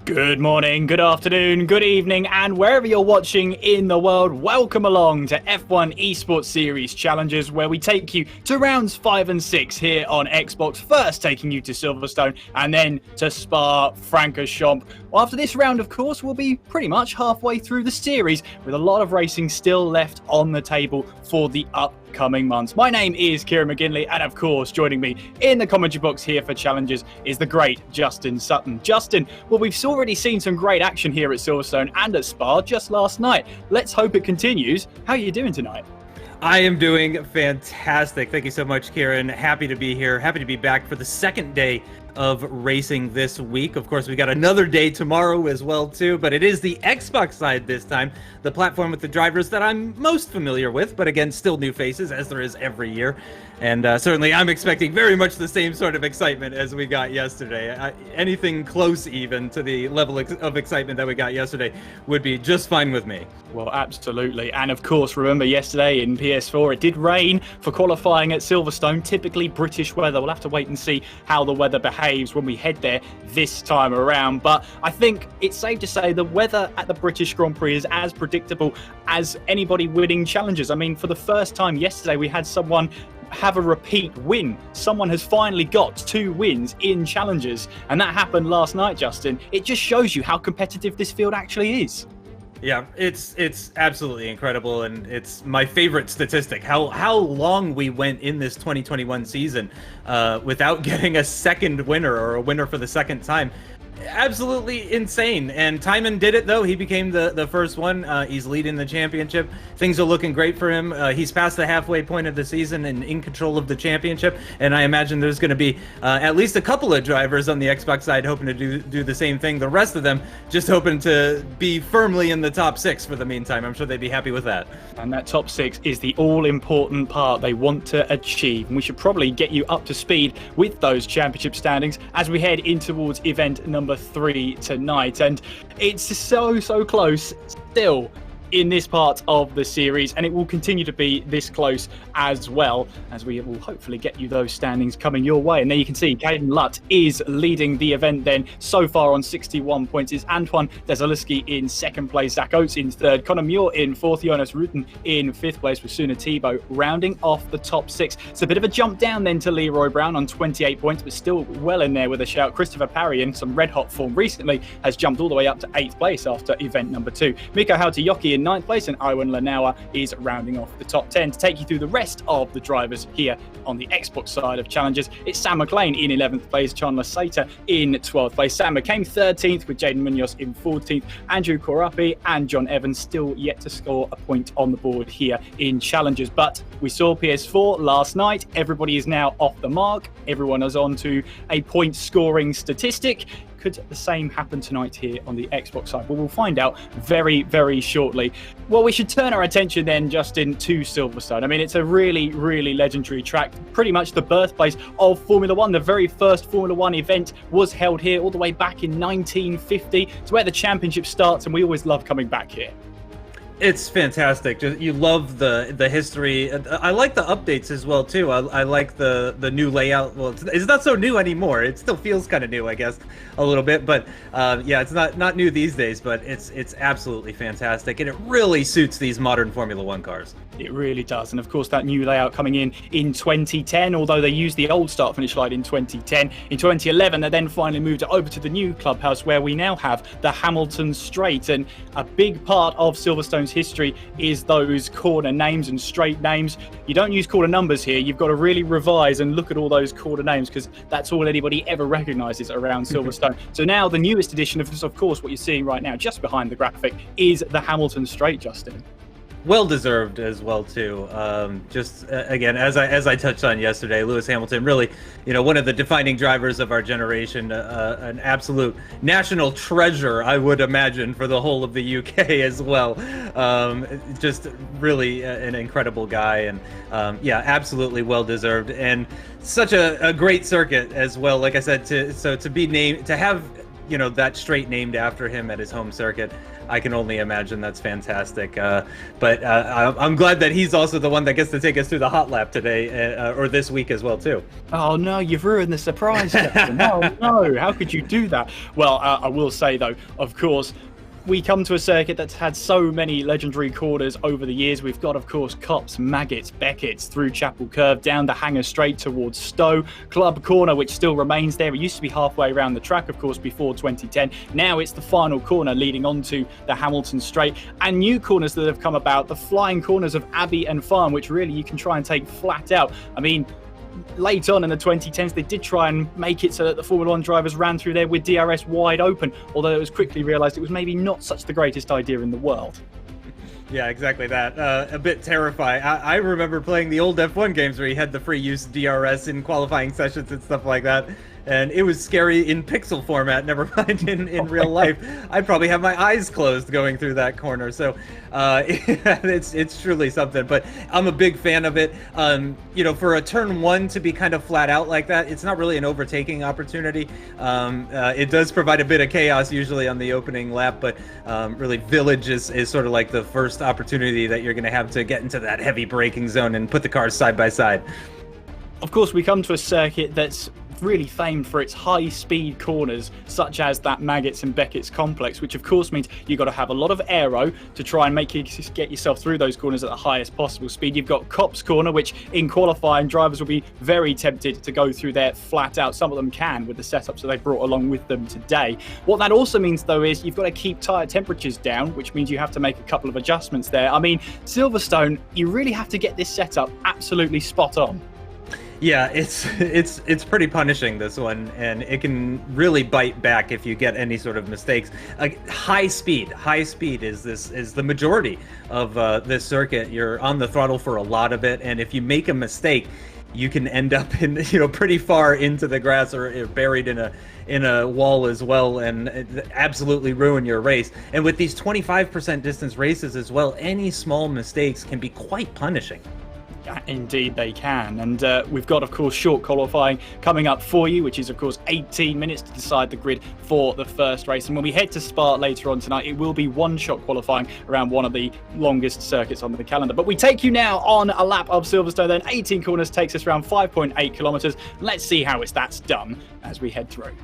Good morning, good afternoon, good evening, and wherever you're watching in the world, welcome along to F1 Esports Series Challengers, where we take you to rounds 5 and 6 here on Xbox, first taking you to Silverstone and then to Spa-Francorchamps. Well, after this round, of course, we'll be pretty much halfway through the series, with a lot of racing still left on the table for the upcoming months. My name is Kieran McGinley, and of course, joining me in the commentary box here for Challengers is the great Justin Sutton. Justin, well, we've already seen some great action here at Silverstone and at Spa just last night. Let's hope it continues. How are you doing tonight? I am doing fantastic. Thank you so much, Kieran. Happy to be here. Happy to be back for the second day of racing this week. Of course, we got another day tomorrow as well, too, but it is the Xbox side this time, the platform with the drivers that I'm most familiar with, but again, still new faces, as there is every year. And certainly I'm expecting very much the same sort of excitement as we got yesterday. Anything close even to the level of excitement that we got yesterday would be just fine with me. Well, absolutely. And of course, remember yesterday in PS4, it did rain for qualifying at Silverstone, typically British weather. We'll have to wait and see how the weather behaves when we head there this time around. But I think it's safe to say the weather at the British Grand Prix is as predictable as anybody winning challenges. I mean, for the first time yesterday, we had someone have a repeat win. Someone has finally got 2 wins in challenges, and that happened last night, Justin. It just shows you how competitive this field actually is. Yeah, it's absolutely incredible, and it's my favorite statistic. How long we went in this 2021 season without getting a second winner or a winner for the second time. Absolutely insane. And Timon did it, though. He became the first one. He's leading the championship. Things are looking great for him. He's past the halfway point of the season and in control of the championship. And I imagine there's going to be at least a couple of drivers on the Xbox side hoping to do the same thing. The rest of them just hoping to be firmly in the top 6 for the meantime. I'm sure they'd be happy with that. And that top 6 is the all-important part they want to achieve. And we should probably get you up to speed with those championship standings as we head in towards event number 3 tonight. And it's so close still in this part of the series, and it will continue to be this close as well, as we will hopefully get you those standings coming your way. And there you can see Caden Lutt is leading the event then so far on 61 points. Is Antoine Desaliski in second place, Zach Oates in third, Connor Muir in fourth, Jonas Rutten in fifth place, with Suna Thibault rounding off the top 6. It's a bit of a jump down then to Leroy Brown on 28 points, but still well in there with a shout. Christopher Parry, in some red hot form recently, has jumped all the way up to 8th place after event number 2. Miko Hautayoki in 9th place, and Iwan Lanawa is rounding off the top 10. To take you through the rest of the drivers here on the Xbox side of challenges, it's Sam McLean in 11th place, Chandler Sater in 12th place, Sam McCain 13th with Jaden Munoz in 14th, Andrew Korapi and John Evans still yet to score a point on the board here in challenges. But we saw PS4 last night. Everybody is now off the mark. Everyone is on to a point scoring statistic. Could the same happen tonight here on the Xbox side? Well, we'll find out very shortly. Well, we should turn our attention then, Justin, to Silverstone. I mean, it's a really legendary track, pretty much the birthplace of Formula One. The very first Formula One event was held here all the way back in 1950. It's where the championship starts, and we always love coming back here. It's fantastic. You love the history. I like the updates as well too. I like the new layout. Well, it's not so new anymore. It still feels kind of new, I guess, a little bit. But yeah, it's not new these days. But it's absolutely fantastic, and it really suits these modern Formula One cars. It really does. And of course, that new layout coming in 2010, although they used the old start finish line in 2010. In 2011, they then finally moved it over to the new clubhouse, where we now have the Hamilton Straight. And a big part of Silverstone's history is those corner names and straight names. You don't use corner numbers here. You've got to really revise and look at all those corner names, because that's all anybody ever recognizes around Silverstone. So now the newest edition of course, what you're seeing right now just behind the graphic is the Hamilton Straight, Justin. Well deserved as well too. Again, as I touched on yesterday, Lewis Hamilton, really, one of the defining drivers of our generation, an absolute national treasure, I would imagine, for the whole of the UK as well. Just really an incredible guy, and yeah, absolutely well deserved, and such a great circuit as well. Like I said, to have that straight named after him at his home circuit. I can only imagine. That's fantastic. But I'm glad that he's also the one that gets to take us through the hot lap today, or this week as well too. Oh no, you've ruined the surprise, Justin. No, how could you do that? Well, I will say though, of course, we come to a circuit that's had so many legendary corners over the years. We've got, of course, Copse, Maggots, Beckett's, through Chapel Curve, down the hanger straight towards Stowe, Club Corner, which still remains there. It used to be halfway around the track, of course, before 2010. Now it's the final corner leading onto the Hamilton Straight, and new corners that have come about, the flying corners of Abbey and Farm, which really you can try and take flat out. I mean, late on in the 2010s, they did try and make it so that the Formula 1 drivers ran through there with DRS wide open, although it was quickly realised it was maybe not such the greatest idea in the world. Yeah, exactly that. A bit terrifying. I remember playing the old F1 games where you had the free use DRS in qualifying sessions and stuff like that. And it was scary in pixel format, never mind in real life. I'd probably have my eyes closed going through that corner. So it's truly something. But I'm a big fan of it. For a turn one to be kind of flat out like that, it's not really an overtaking opportunity. It does provide a bit of chaos usually on the opening lap, but really Village is sort of like the first opportunity that you're going to have to get into that heavy braking zone and put the cars side by side. Of course, we come to a circuit that's really famed for its high-speed corners, such as that Maggots and Beckett's complex, which of course means you've got to have a lot of aero to try and get yourself through those corners at the highest possible speed. You've got Copse Corner, which in qualifying, drivers will be very tempted to go through there flat out. Some of them can with the setups that they brought along with them today. What that also means, though, is you've got to keep tyre temperatures down, which means you have to make a couple of adjustments there. I mean, Silverstone, you really have to get this setup absolutely spot on. Yeah, it's pretty punishing, this one, and it can really bite back if you get any sort of mistakes. Like high speed is the majority of this circuit. You're on the throttle for a lot of it, and if you make a mistake, you can end up in pretty far into the grass or buried in a wall as well, and absolutely ruin your race. And with these 25% distance races as well, any small mistakes can be quite punishing. Indeed they can, and we've got, of course, short qualifying coming up for you, which is, of course, 18 minutes to decide the grid for the first race. And when we head to Spa later on tonight, it will be one-shot qualifying around one of the longest circuits on the calendar. But we take you now on a lap of Silverstone, then 18 corners takes us around 5.8 kilometers. Let's see how that's done as we head through.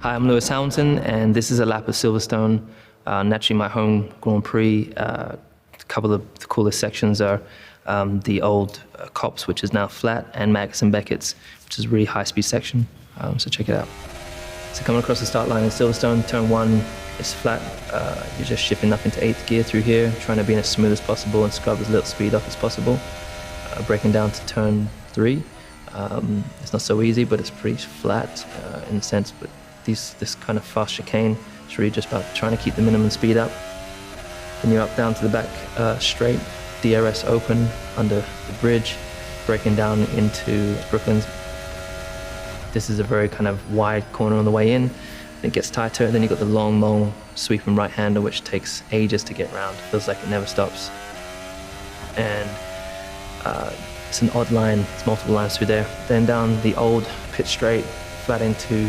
Hi, I'm Lewis Hamilton, and this is a lap of Silverstone, naturally my home Grand Prix. A couple of the coolest sections are the old Copse, which is now flat, and Maggots and Beckett's, which is a really high-speed section. So check it out. So coming across the start line in Silverstone, turn one is flat. You're just shifting up into 8th gear through here, trying to be as smooth as possible and scrub as little speed up as possible. Breaking down to turn 3. It's not so easy, but it's pretty flat in a sense. But this kind of fast chicane is really just about trying to keep the minimum speed up. Then you're up down to the back straight, DRS open under the bridge, breaking down into Brooklyn's. This is a very kind of wide corner on the way in. It gets tighter, then you've got the long sweeping right-hander, which takes ages to get round. Feels like it never stops. And it's an odd line, it's multiple lines through there. Then down the old pit straight, flat into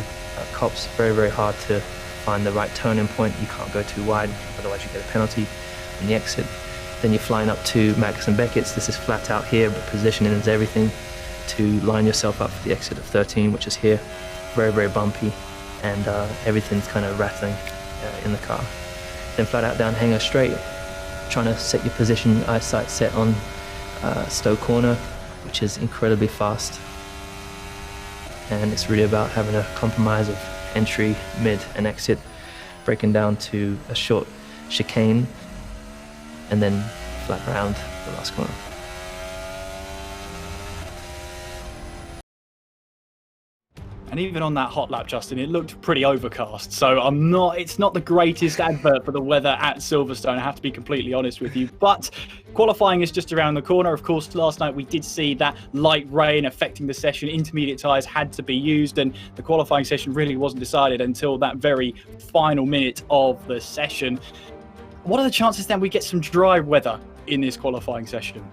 Copse. Very, very hard to find the right turning point. You can't go too wide, otherwise you get a penalty on the exit. Then you're flying up to Maggots and Beckett's. This is flat out here, but positioning is everything to line yourself up for the exit of 13, which is here. Very, very bumpy, and everything's kind of rattling in the car. Then flat out down hanger straight, trying to set your position, eyesight set on Stowe Corner, which is incredibly fast. And it's really about having a compromise of entry, mid, and exit, breaking down to a short chicane, and then flat around the last corner. And even on that hot lap, Justin, it looked pretty overcast. So it's not the greatest advert for the weather at Silverstone, I have to be completely honest with you. But qualifying is just around the corner. Of course, last night we did see that light rain affecting the session. Intermediate tyres had to be used, and the qualifying session really wasn't decided until that very final minute of the session. What are the chances then we get some dry weather in this qualifying session?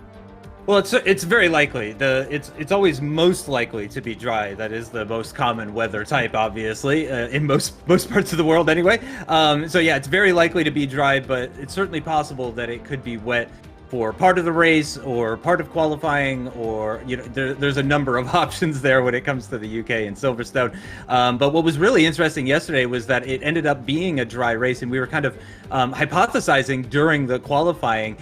Well, it's very likely. It's always most likely to be dry. That is the most common weather type, obviously, in most parts of the world, anyway. So yeah, it's very likely to be dry, but it's certainly possible that it could be wet for part of the race or part of qualifying, or there's a number of options there when it comes to the UK and Silverstone. But what was really interesting yesterday was that it ended up being a dry race, and we were kind of hypothesizing during the qualifying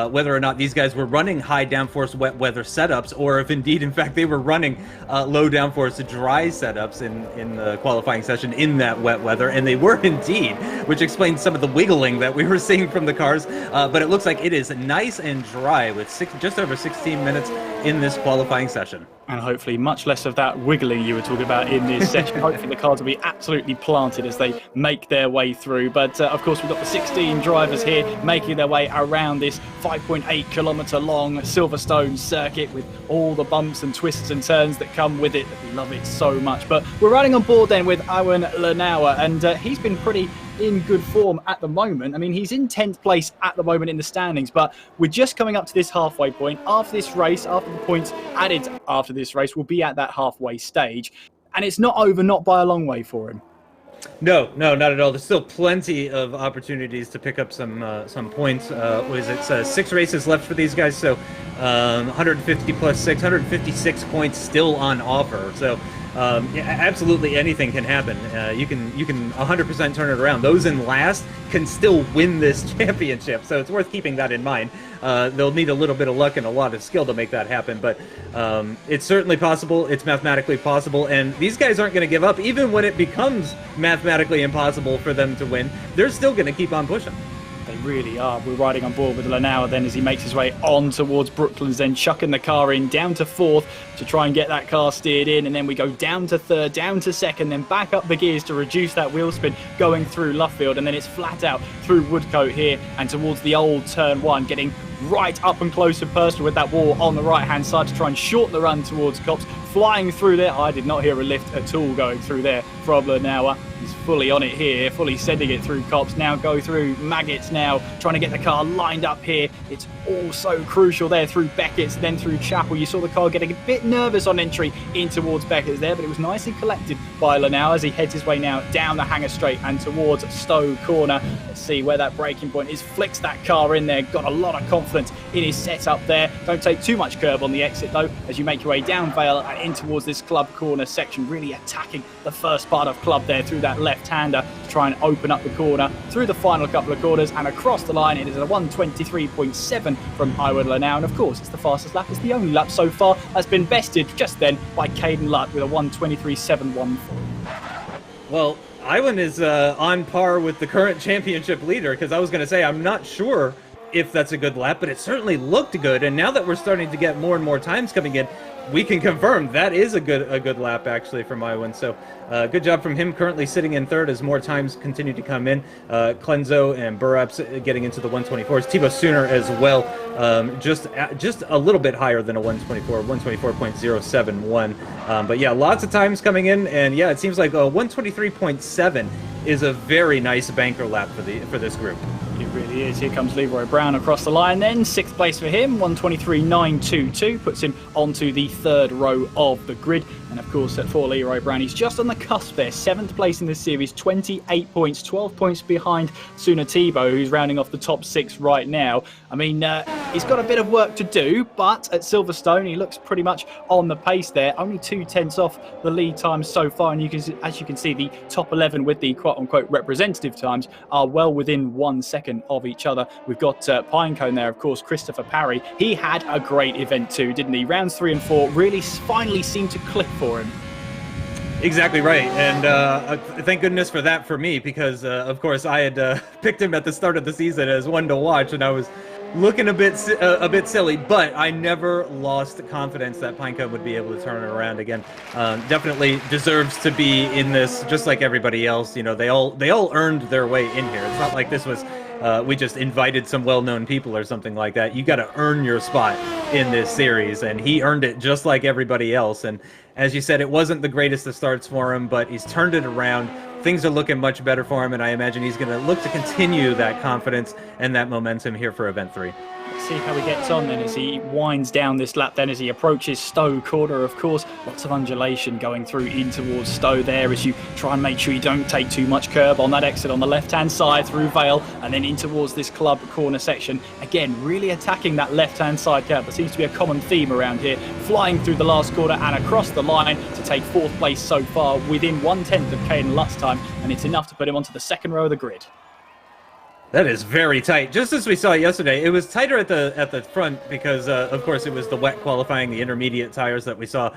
whether or not these guys were running high downforce wet weather setups, or if indeed, in fact, they were running low downforce dry setups in the qualifying session in that wet weather, and they were indeed, which explains some of the wiggling that we were seeing from the cars. But it looks like it is nice and dry with just over 16 minutes in this qualifying session. And hopefully much less of that wiggling you were talking about in this session. Hopefully the cars will be absolutely planted as they make their way through. But of course, we've got the 16 drivers here making their way around this 5.8 kilometre long Silverstone circuit with all the bumps and twists and turns that come with it. We love it so much. But we're riding on board then with Owen Lanauer, and he's been pretty in good form at the moment. I mean, he's in 10th place at the moment in the standings, but we're just coming up to this halfway point. After this race, after the points added after this race, we'll be at that halfway stage. And it's not over, not by a long way for him. No, not at all. There's still plenty of opportunities to pick up some points. What is it? 6 races left for these guys, so 150 plus 6, 156 points still on offer. So yeah, absolutely anything can happen. You can 100% turn it around. Those in last can still win this championship, so it's worth keeping that in mind. They'll need a little bit of luck and a lot of skill to make that happen, but it's certainly possible. It's mathematically possible, and these guys aren't going to give up. Even when it becomes mathematically impossible for them to win, they're still going to keep on pushing. They really are. We're riding on board with Lanauer then as he makes his way on towards Brooklands, then chucking the car in down to 4th to try and get that car steered in, and then we go down to 3rd, down to 2nd, then back up the gears to reduce that wheel spin going through Luffield, and then it's flat out through Woodcote here and towards the old turn 1, getting right up and close and personal with that wall on the right hand side to try and shorten the run towards Copse. Flying through there, I did not hear a lift at all going through there from Lanauer. He's fully on it here, fully sending it through Copse. Now go through Maggots now, trying to get the car lined up here. It's all so crucial there through Beckett's, then through Chapel. You saw the car getting a bit nervous on entry in towards Beckett's there, but it was nicely collected by Lanauer as he heads his way now down the Hanger Straight and towards Stowe Corner. Let's see where that braking point is. Flicks that car in there, got a lot of confidence in his setup there. Don't take too much curb on the exit though as you make your way down Vale and in towards this club corner section, really attacking the first part of club there through that left-hander to try and open up the corner through the final couple of corners and across the line. It is a 1:23.7 from Iwan Lanauer, and of course it's the fastest lap. It's the only lap so far that's been bested just then by Caden Lutt with a 1:23.714. Well, Iwan is on par with the current championship leader, because I was going to say I'm not sure if that's a good lap, but it certainly looked good, and now that we're starting to get more and more times coming in, we can confirm that is a good lap actually from Iwan. So good job from him, currently sitting in 3rd as more times continue to come in. Clenzo and Burraps getting into the 124s. Thibaut Sooner as well, just a little bit higher than a 124, 124.071. But yeah, lots of times coming in, and yeah, it seems like a 123.7 is a very nice banker lap for this group. It really is. Here comes Leroy Brown across the line then. 6th place for him, 1:23.922. Puts him onto the 3rd row of the grid. And of course, for Leroy Brown, he's just on the cusp there. 7th place in this series, 28 points, 12 points behind Suna Thibaut, who's rounding off the top 6 right now. I mean, he's got a bit of work to do, but at Silverstone, he looks pretty much on the pace there. Only 2/10 off the lead time so far. And as you can see, the top 11 with the quote-unquote representative times are well within 1 second of each other. We've got Pinecone there, of course, Christopher Parry. He had a great event too, didn't he? Rounds 3 and 4 really finally seemed to click for him. Exactly right, and thank goodness for that for me, because of course I had picked him at the start of the season as one to watch, and I was looking a bit silly, but I never lost confidence that Pinecone would be able to turn it around again. Definitely deserves to be in this, just like everybody else. You know, they all earned their way in here. It's not like this was we just invited some well-known people or something like that. You got to earn your spot in this series, and he earned it just like everybody else. And as you said, it wasn't the greatest of starts for him, but he's turned it around. Things are looking much better for him, and I imagine he's going to look to continue that confidence and that momentum here for Event 3. Let's see how he gets on then as he winds down this lap then as he approaches Stowe corner. Of course, lots of undulation going through in towards Stowe there as you try and make sure you don't take too much curb on that exit on the left-hand side through Vale and then in towards this club corner section. Again, really attacking that left-hand side curb. There seems to be a common theme around here. Flying through the last corner and across the line to take 4th place so far within 1/10 of Caden Lutt's time, and it's enough to put him onto the 2nd row of the grid. That is very tight. Just as we saw yesterday, it was tighter at the front because, of course, it was the wet qualifying, the intermediate tires that we saw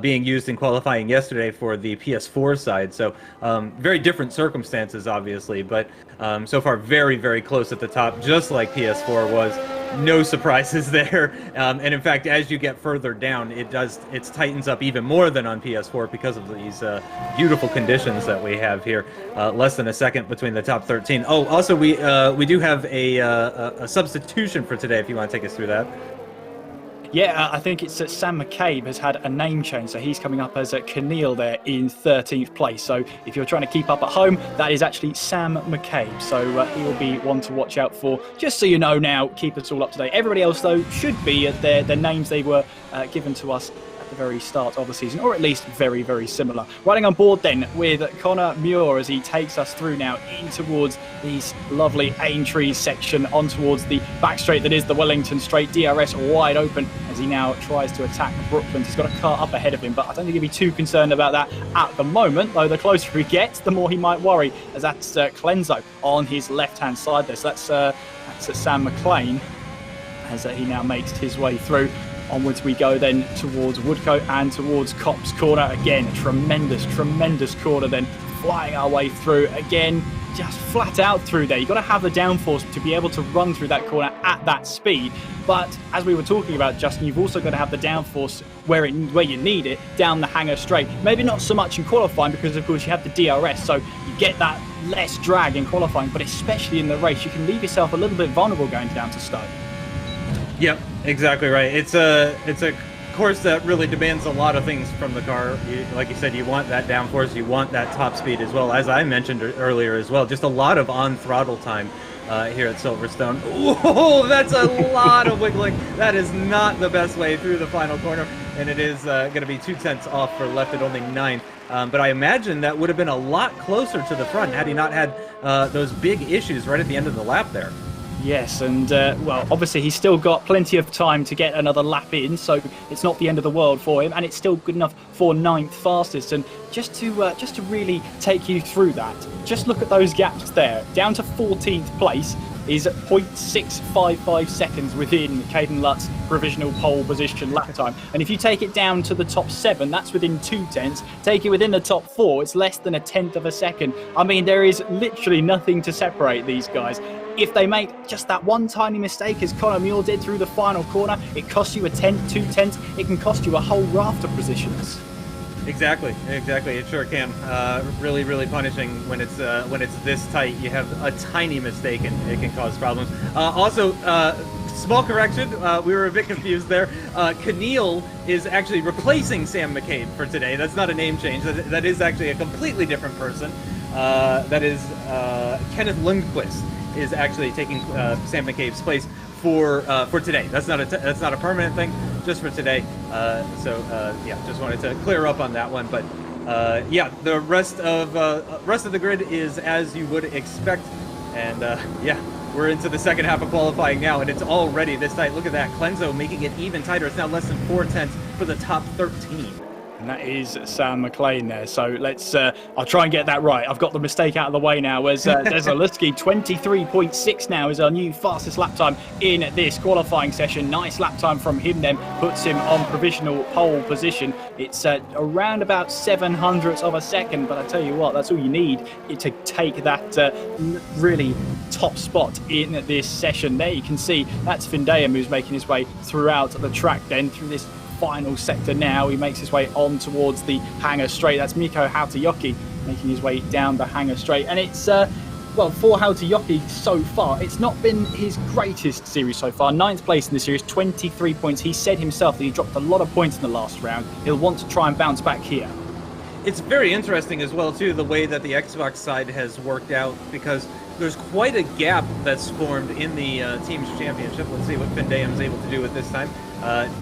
being used in qualifying yesterday for the PS4 side. So very different circumstances, obviously, but so far very, very close at the top, just like PS4 was. No surprises there. And in fact, as you get further down, it tightens up even more than on PS4 because of these beautiful conditions that we have here. Less than a second between the top 13. Oh, also we do have a substitution for today. If you want to take us through that. Yeah, I think it's that Sam McCabe has had a name change, so he's coming up as a Keneal there in 13th place. So if you're trying to keep up at home, that is actually Sam McCabe. So he'll be one to watch out for. Just so you know now, keep us all up to date. Everybody else, though, should be at their names they were given to us at the very start of the season, or at least very, very similar. Riding on board then with Connor Muir as he takes us through now in towards these lovely Aintree section on towards the back straight that is the Wellington straight. DRS wide open as he now tries to attack Brooklands. He's got a car up ahead of him, but I don't think he'll be too concerned about that at the moment, though the closer he gets, the more he might worry, as that's Clenzo on his left-hand side there. So that's Sam McLean as he now makes his way through. Onwards we go then towards Woodcote and towards Cops Corner. Again, a tremendous corner then, flying our way through. Again, just flat out through there. You've got to have the downforce to be able to run through that corner at that speed. But as we were talking about, Justin, you've also got to have the downforce where you need it, down the hanger straight. Maybe not so much in qualifying because, of course, you have the DRS, so you get that less drag in qualifying, but especially in the race, you can leave yourself a little bit vulnerable going down to Stowe. Yep, exactly right. It's a course that really demands a lot of things from the car. Like you said, you want that downforce, you want that top speed as well, as I mentioned earlier as well. Just a lot of on-throttle time here at Silverstone. Whoa, that's a lot of wiggling. That is not the best way through the final corner, and it is going to be 2/10 off for left at only 9th. But I imagine that would have been a lot closer to the front had he not had those big issues right at the end of the lap there. Yes, and well, obviously he's still got plenty of time to get another lap in, so it's not the end of the world for him, and it's still good enough for 9th fastest. And just to really take you through that, just look at those gaps there. Down to 14th place is 0.655 seconds within Caden Lutt's provisional pole position lap time. And if you take it down to the top 7, that's within 2/10. Take it within the top 4, it's less than 1/10 of a second. I mean, there is literally nothing to separate these guys. If they make just that one tiny mistake, as Connor Muir did through the final corner, it costs you 1/10, 2/10. It can cost you a whole raft of positions. Exactly. It sure can. Really punishing when it's this tight. You have a tiny mistake and it can cause problems. Also, small correction. We were a bit confused there. Keneal is actually replacing Sam McCabe for today. That's not a name change. That is actually a completely different person. That is Kenneth Lundqvist is actually taking Sam McCabe's place for today. That's not a permanent thing, just for today. Yeah, just wanted to clear up on that one. But yeah, the rest of the grid is as you would expect, and yeah, we're into the second half of qualifying now, and it's already this tight. Look at that, Clenzo making it even tighter. It's now less than 4/10 for the top 13. And that is Sam McLean there. So let's, I'll try and get that right. I've got the mistake out of the way now. As Zalewski, 23.6 now is our new fastest lap time in this qualifying session. Nice lap time from him then, puts him on provisional pole position. It's around about 700ths of a second, but I tell you what, that's all you need to take that really top spot in this session. There you can see that's Findayam who's making his way throughout the track then through this final sector now. He makes his way on towards the hanger straight. That's Mikko Hautajoki making his way down the hanger straight. And it's, well, for Hautajoki so far, it's not been his greatest series so far. 9th place in the series, 23 points. He said himself that he dropped a lot of points in the last round. He'll want to try and bounce back here. It's very interesting as well, too, the way that the Xbox side has worked out, because there's quite a gap that's formed in the team's championship. Let's see what Findayum's able to do with this time.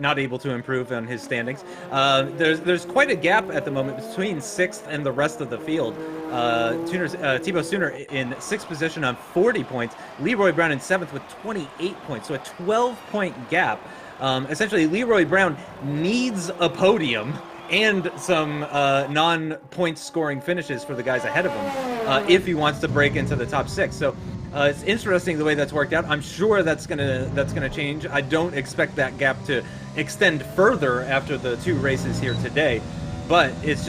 Not able to improve on his standings. There's quite a gap at the moment between 6th and the rest of the field. Thibaut Sooner in 6th position on 40 points. Leroy Brown in 7th with 28 points. So a 12-point gap. Essentially, Leroy Brown needs a podium and some non-point scoring finishes for the guys ahead of him if he wants to break into the top 6. So it's interesting the way that's worked out. I'm sure that's gonna change. I don't expect that gap to extend further after the 2 races here today. But it's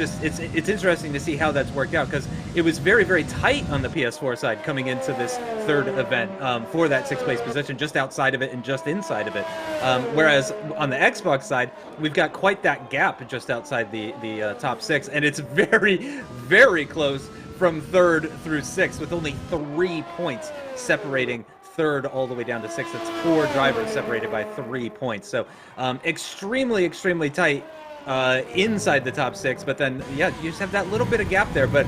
interesting to see how that's worked out, because it was very, very tight on the PS4 side coming into this 3rd event for that 6th place position, just outside of it and just inside of it. Whereas on the Xbox side, we've got quite that gap just outside the top 6, and it's very, very close from 3rd through 6th, with only 3 points separating 3rd all the way down to 6th. It's 4 drivers separated by 3 points. So extremely, extremely tight inside the top 6, but then yeah, you just have that little bit of gap there, but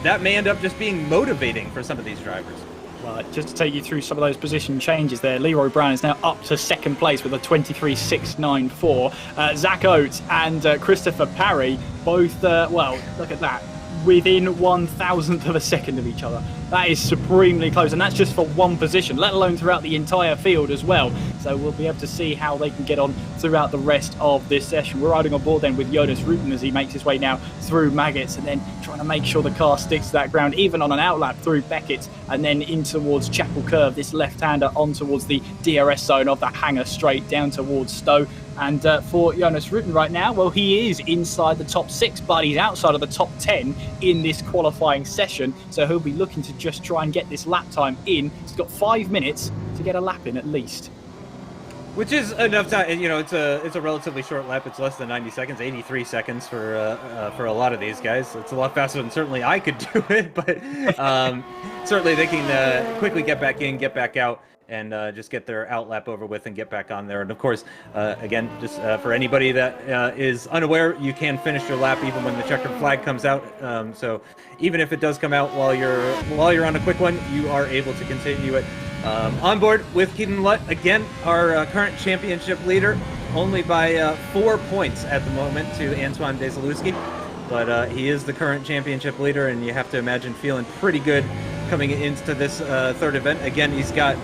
that may end up just being motivating for some of these drivers. Well, just to take you through some of those position changes there, Leroy Brown is now up to 2nd place with a 23.694. Zach Oates and Christopher Parry both, well, look at that, within 1,000th of a second of each other. That is supremely close, and that's just for one position, let alone throughout the entire field as well. So we'll be able to see how they can get on throughout the rest of this session. We're riding on board then with Jonas Rutten as he makes his way now through Maggots, and then trying to make sure the car sticks to that ground, even on an outlap through Beckett, and then in towards Chapel Curve, this left-hander on towards the DRS zone of the hangar straight down towards Stowe. And for Jonas Rutten right now, well, he is inside the top 6, but he's outside of the top 10 in this qualifying session. So he'll be looking to just try and get this lap time in. He's got 5 minutes to get a lap in at least. Which is enough time. You know, it's a relatively short lap. It's less than 90 seconds, 83 seconds for a lot of these guys. It's a lot faster than certainly I could do it, but certainly they can quickly get back in, get back out, and just get their outlap over with and get back on there. And of course, again, just for anybody that is unaware, you can finish your lap even when the checkered flag comes out. So even if it does come out while you're on a quick one, you are able to continue it. On board with Keaton Lutt, again, our current championship leader, only by 4 points at the moment to Antoine Desilewski. But he is the current championship leader, and you have to imagine feeling pretty good coming into this 3rd event. Again, he's got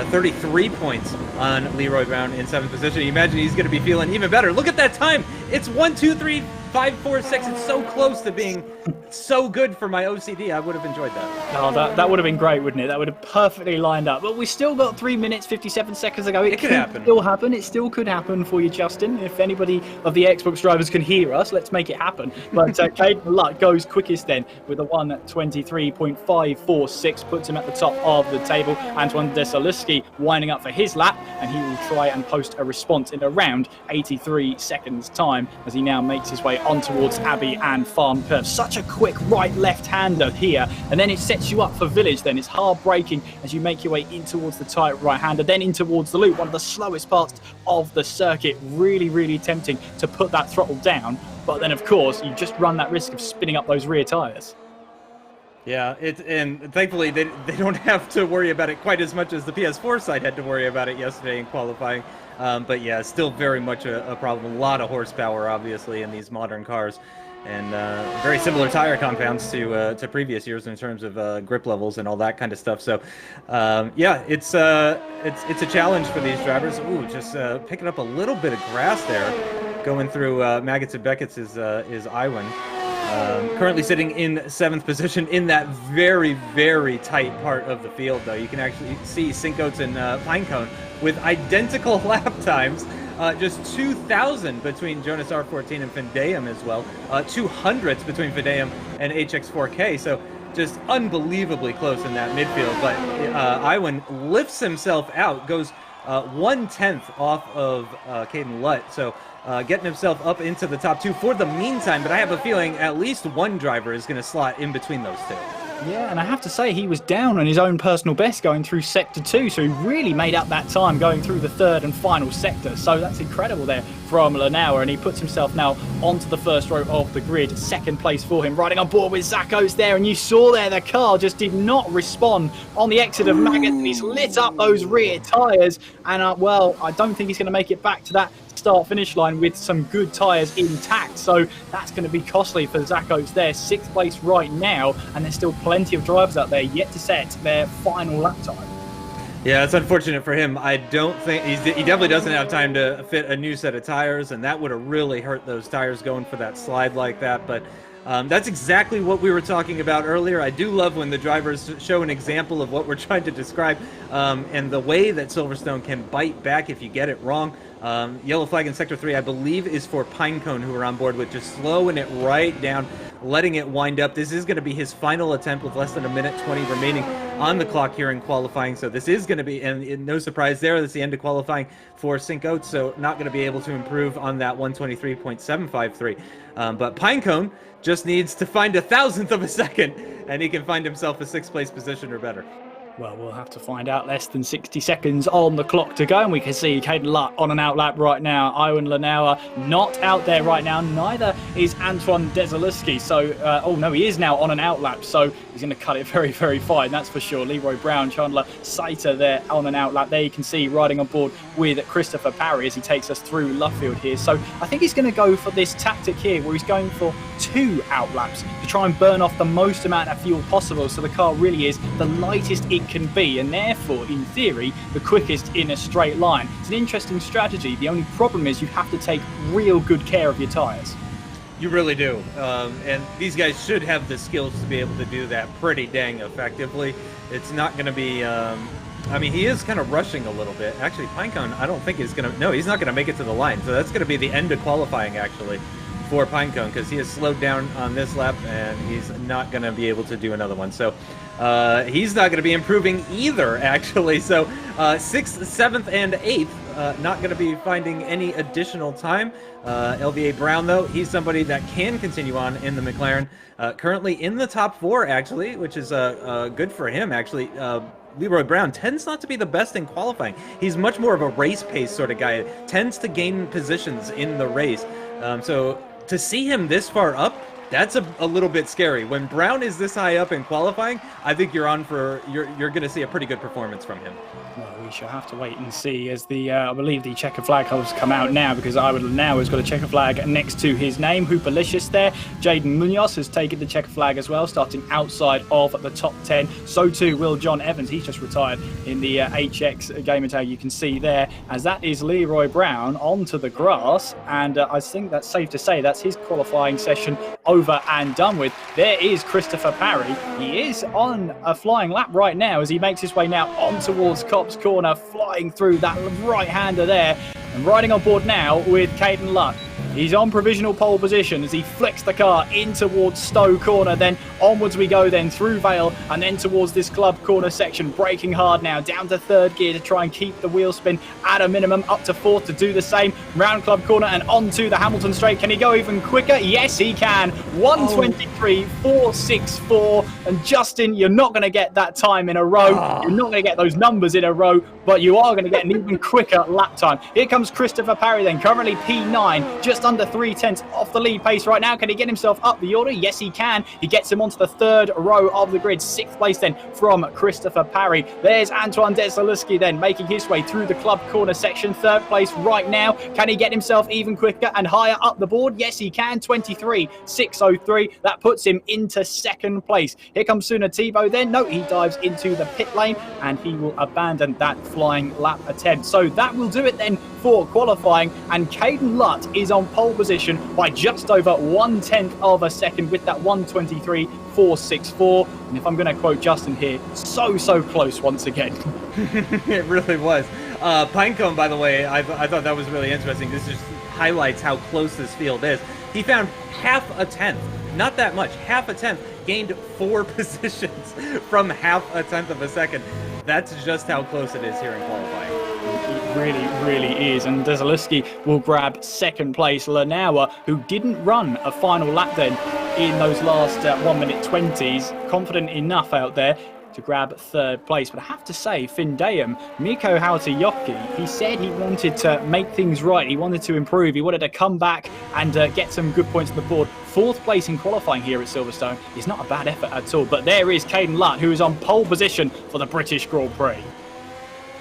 33 points on Leroy Brown in 7th position. You imagine he's going to be feeling even better. Look at that time. It's 1, 2, 3, 5, 4, 6. It's so close to being so good for my OCD. I would have enjoyed that. Oh, that would have been great, wouldn't it? That would have perfectly lined up. But we still got 3 minutes, 57 seconds to go. It could happen. Still happen. It still could happen for you, Justin. If anybody of the Xbox drivers can hear us, let's make it happen. But Caden Lutt goes quickest then with a 1:23.546, puts him at the top of the table. Antoine Desilewski winding up for his lap, and he will try and post a response in around 83 seconds time as he now makes his way on towards Abbey and Farm Curve. Such a quick right-left-hander here, and then it sets you up for Village then. It's hard braking as you make your way in towards the tight right-hander, then in towards the loop, one of the slowest parts of the circuit. Really, really tempting to put that throttle down, but then of course you just run that risk of spinning up those rear tyres. Yeah, and thankfully they don't have to worry about it quite as much as the PS4 side had to worry about it yesterday in qualifying. But yeah, still very much a problem. A lot of horsepower, obviously, in these modern cars, and very similar tire compounds to previous years in terms of grip levels and all that kind of stuff. So yeah, it's a challenge for these drivers. Ooh, just picking up a little bit of grass there, going through Maggots and Beckett's is Iwan. Currently sitting in 7th position in that very, very tight part of the field, though. You can actually see Cincoats and Pinecone with identical lap times. Just 2,000 between Jonas R14 and Findayum as well. 200ths between Findayum and HX4K. So just unbelievably close in that midfield. But Iwan lifts himself out, goes 1/10 off of Caden Lutt. So getting himself up into the top 2 for the meantime, but I have a feeling at least one driver is going to slot in between those two. Yeah, and I have to say he was down on his own personal best going through Sector 2, so he really made up that time going through the third and final sector. So that's incredible there from Lanauer, and he puts himself now onto the first row of the grid. Second place for him, riding on board with Zakos there, and you saw there the car just did not respond on the exit of Maggots, and he's lit up those rear tyres, and well, I don't think he's going to make it back to that start-finish line with some good tyres intact, so that's going to be costly for Zakos there. 6th place right now, and there's still plenty of drivers out there yet to set their final lap time. Yeah, it's unfortunate for him. I don't think he definitely doesn't have time to fit a new set of tires, and that would have really hurt those tires going for that slide like that. But that's exactly what we were talking about earlier. I do love when the drivers show an example of what we're trying to describe, and the way that Silverstone can bite back if you get it wrong. Yellow flag in Sector 3, I believe, is for Pinecone, who we're on board with, just slowing it right down, letting it wind up. This is going to be his final attempt with less than 1:20 remaining on the clock here in qualifying. So this is going to be, and no surprise there, that's the end of qualifying for Cinque Oates, so not going to be able to improve on that 1:23.753. But Pinecone just needs to find 1,000th of a second, and he can find himself a 6th place position or better. Well, we'll have to find out. Less than 60 seconds on the clock to go, and we can see Caden Lutt on an outlap right now. Owen Lanauer not out there right now. Neither is Antoine Desilewski. So, oh no, he is now on an outlap, so he's going to cut it very, very fine, that's for sure. Leroy Brown, Chandler Saiter there on an outlap. There you can see riding on board with Christopher Parry as he takes us through Luffield here. So I think he's going to go for this tactic here where he's going for 2 outlaps to try and burn off the most amount of fuel possible, so the car really is the lightest it can be, and therefore in theory the quickest in a straight line. It's an interesting strategy. The only problem is you have to take real good care of your tyres. You really do, and these guys should have the skills to be able to do that pretty dang effectively. It's not going to be I mean, he is kind of rushing a little bit. Actually, Pinecone, I don't think he's going to, no, he's not going to make it to the line, so that's going to be the end of qualifying actually for Pinecone, because he has slowed down on this lap and he's not going to be able to do another one. So he's not going to be improving either, actually. So 6th, 7th, and 8th, not going to be finding any additional time. LVA Brown, though, he's somebody that can continue on in the McLaren. Currently in the top 4, actually, which is good for him, actually. Leroy Brown tends not to be the best in qualifying. He's much more of a race pace sort of guy, tends to gain positions in the race. So to see him this far up, that's a little bit scary. When Brown is this high up in qualifying, I think you're going to see a pretty good performance from him. Well, we shall have to wait and see as the, I believe the checker flag has come out now, because Iwan now has got a checker flag next to his name. Hooperlicious there. Jaden Munoz has taken the checker flag as well, starting outside of the top 10. So too will John Evans. He's just retired in the HX gamer tag, you can see there, as that is Leroy Brown onto the grass. And I think that's safe to say that's his qualifying session over and done with. There is Christopher Parry. He is on a flying lap right now as he makes his way now on towards Copse Corner, flying through that right-hander there, and riding on board now with Caden Lutt. He's on provisional pole position as he flicks the car in towards Stowe Corner, then onwards we go then through Vale and then towards this club corner section, braking hard now down to 3rd gear to try and keep the wheel spin at a minimum, up to 4th to do the same, round club corner and onto the Hamilton straight. Can he go even quicker? Yes, he can. 1:23.464, and Justin, you're not going to get that time in a row. You're not going to get those numbers in a row, but you are going to get an even quicker lap time. Here comes Christopher Parry then, currently P9, just under 3/10 off the lead pace right now. Can he get himself up the order? Yes, he can. He gets him onto the 3rd row of the grid. 6th place then from Christopher Parry. There's Antoine Desilewski then making his way through the club corner section. 3rd place right now. Can he get himself even quicker and higher up the board? Yes, he can. 23.603. That puts him into 2nd place. Here comes Suna Thibault then. No, he dives into the pit lane and he will abandon that flying lap attempt. So that will do it then for qualifying, and Caden Lutt is on pole position by just over 1/10 of a second with that 1:23.464. And if I'm going to quote Justin here, so close once again. It really was. Pinecone, by the way, I thought that was really interesting. This just highlights how close this field is. He found 1/2 tenth, not that much, 1/2 tenth, gained 4 positions from 1/2 of a second. That's just how close it is here in qualifying. It really is. And Desilewski will grab 2nd place. Lanauer, who didn't run a final lap then, in those last 1 minute 20s. Confident enough out there to grab third place. But I have to say, Findeum, Mikko Hautajoki, he said he wanted to make things right. He wanted to improve. He wanted to come back and get some good points on the board. Fourth place in qualifying here at Silverstone is not a bad effort at all. But there is Caden Lutt, who is on pole position for the British Grand Prix.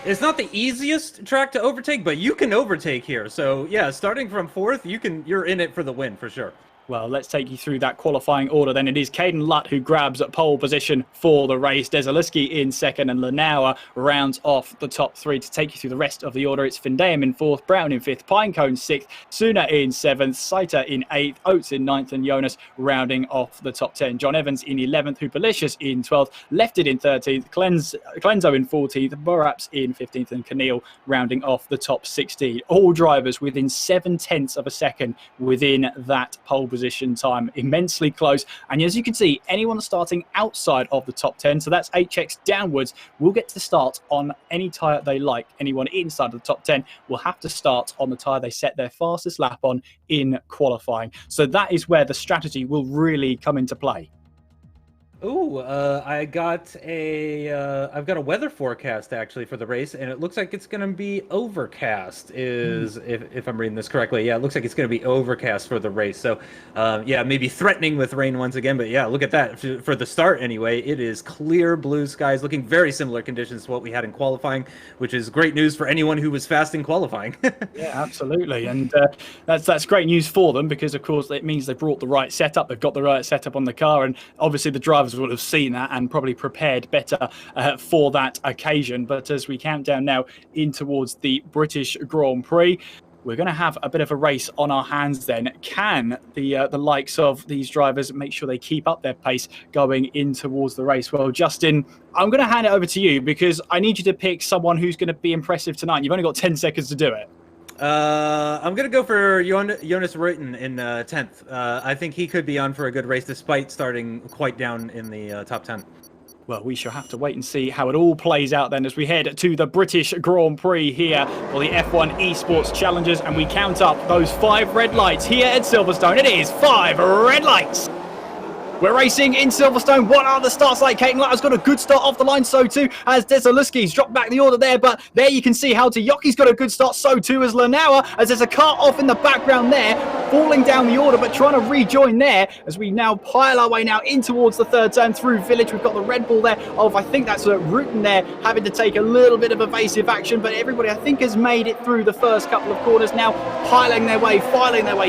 It's not the easiest track to overtake, but you can overtake here. So yeah, starting from fourth, you're in it for the win for sure. Well, let's take you through that qualifying order. Then it is Caden Lutt who grabs pole position for the race. Desaliski in second, and Lanauer rounds off the top three. To take you through the rest of the order, it's Findeum in fourth, Brown in fifth, Pinecone sixth, Suna in seventh, Saiter in eighth, Oates in ninth, and Jonas rounding off the top 10. John Evans in 11th, Hupalicious in 12th, Lefted in 13th, Clenzo in 14th, Boraps in 15th, and Keneal rounding off the top 16. All drivers within 7/10 of a second within that pole position time, immensely close. And as you can see, anyone starting outside of the top 10, so that's HX downwards, will get to start on any tyre they like. Anyone inside of the top 10 will have to start on the tyre they set their fastest lap on in qualifying. So that is where the strategy will really come into play. Ooh, I've got a weather forecast actually for the race, and it looks like it's going to be overcast. If I'm reading this correctly, yeah, it looks like it's going to be overcast for the race. So, yeah, maybe threatening with rain once again, but yeah, look at that for the start anyway. It is clear blue skies, looking very similar conditions to what we had in qualifying, which is great news for anyone who was fast in qualifying. Yeah, absolutely, and that's great news for them because, of course, it means they brought the right setup. They've got the right setup on the car, and obviously the drivers would have seen that and probably prepared better for that occasion. But as we count down now in towards the British Grand Prix, we're going to have a bit of a race on our hands then. Can the likes of these drivers make sure they keep up their pace going in towards the race? Well, Justin, I'm going to hand it over to you because I need you to pick someone who's going to be impressive tonight. You've only got 10 seconds to do it. I'm going to go for Jonas Reuten in 10th. I think he could be on for a good race despite starting quite down in the top 10. Well, we shall have to wait and see how it all plays out then as we head to the British Grand Prix here for the F1 Esports Challengers, and we count up those 5 red lights here at Silverstone. It is 5 red lights. We're racing in Silverstone. What are the starts like? Caden Lutt has got a good start off the line, so too has Desaliski's dropped back the order there, but there you can see how Hautajoki's got a good start, so too has Lanauer, as there's a car off in the background there, falling down the order, but trying to rejoin there as we now pile our way now in towards the third turn through Village. We've got the Red Bull there of, I think that's Rutten there, having to take a little bit of evasive action, but everybody, I think, has made it through the first couple of corners now, filing their way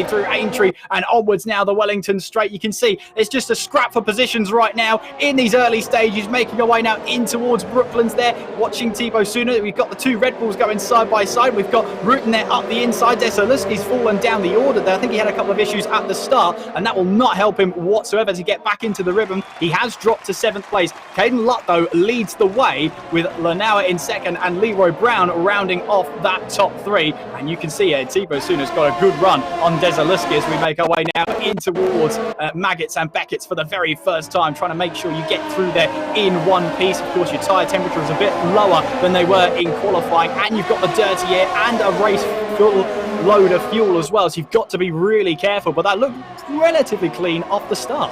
through Aintree and onwards now the Wellington Straight. You can see it's just a scrap for positions right now in these early stages, making our way now in towards Brooklands there, watching Thibaut Suna. We've got the 2 Red Bulls going side by side. We've got Rutten there up the inside. Desaliski's fallen down the order there. I think he had a couple of issues at the start, and that will not help him whatsoever to get back into the rhythm. He has dropped to 7th place. Caden Lutt, though, leads the way with Lanauer in second and Leroy Brown rounding off that top 3. And you can see here, Thibaut Suna's got a good run on Desaliski as we make our way now in towards Maggots and Beckett's for the very first time, trying to make sure you get through there in one piece. Of course, your tyre temperature is a bit lower than they were in qualifying, and you've got the dirty air and a race full load of fuel as well, so you've got to be really careful, but that looked relatively clean off the start.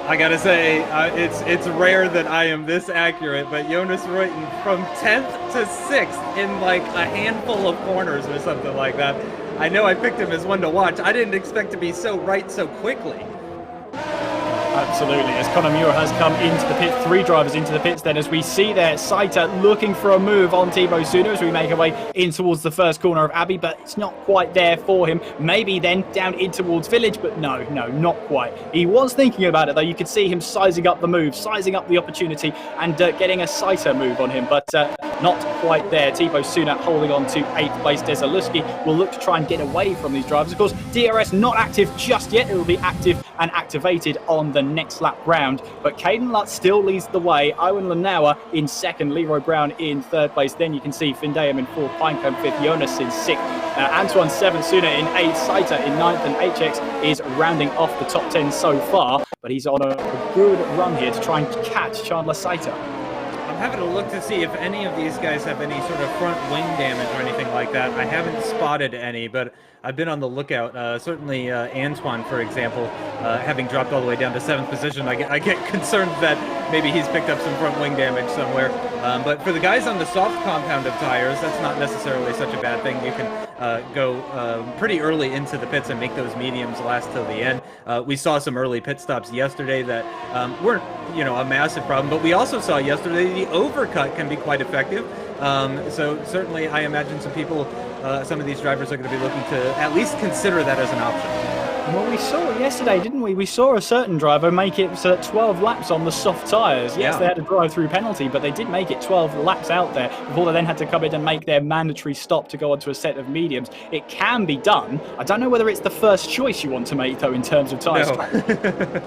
I gotta say, it's rare that I am this accurate, but Jonas Reuten from 10th to 6th in like a handful of corners or something like that. I know I picked him as one to watch. I didn't expect to be so right so quickly. Absolutely, as Conor Muir has come into the pit, 3 drivers into the pits then, as we see there Saiter looking for a move on Thibaut Suna as we make our way in towards the first corner of Abbey, but it's not quite there for him. Maybe then down in towards Village, but no, not quite. He was thinking about it though. You could see him sizing up the move, sizing up the opportunity, and getting a Saiter move on him, but not quite there. Thibaut Suna holding on to 8th place. Desaliski will look to try and get away from these drivers. Of course, DRS not active just yet. It will be active and activated on the next lap round, but Caden Lutt still leads the way. Owen Lanauer in second, Leroy Brown in 3rd place. Then you can see Findeum in 4th, Pinecone 5th, Jonas in 6th, Antoine 7th, Suna in 8th, Saiter in 9th, and HX is rounding off the top 10 so far, but he's on a good run here to try and catch Chandler Saiter. I'm having a look to see if any of these guys have any sort of front wing damage or anything like that. I haven't spotted any, but I've been on the lookout. Certainly Antoine, for example, having dropped all the way down to 7th position, I get concerned that maybe he's picked up some front wing damage somewhere. But for the guys on the soft compound of tires, that's not necessarily such a bad thing. You can go pretty early into the pits and make those mediums last till the end. We saw some early pit stops yesterday that weren't, a massive problem, but we also saw yesterday the overcut can be quite effective. So certainly I imagine some of these drivers are going to be looking to at least consider that as an option. Well, we saw yesterday, didn't we? We saw a certain driver make it 12 laps on the soft tyres. Yes, they had a drive-through penalty, but they did make it 12 laps out there before they then had to come in and make their mandatory stop to go onto a set of mediums. It can be done. I don't know whether it's the first choice you want to make, though, in terms of tyres. No.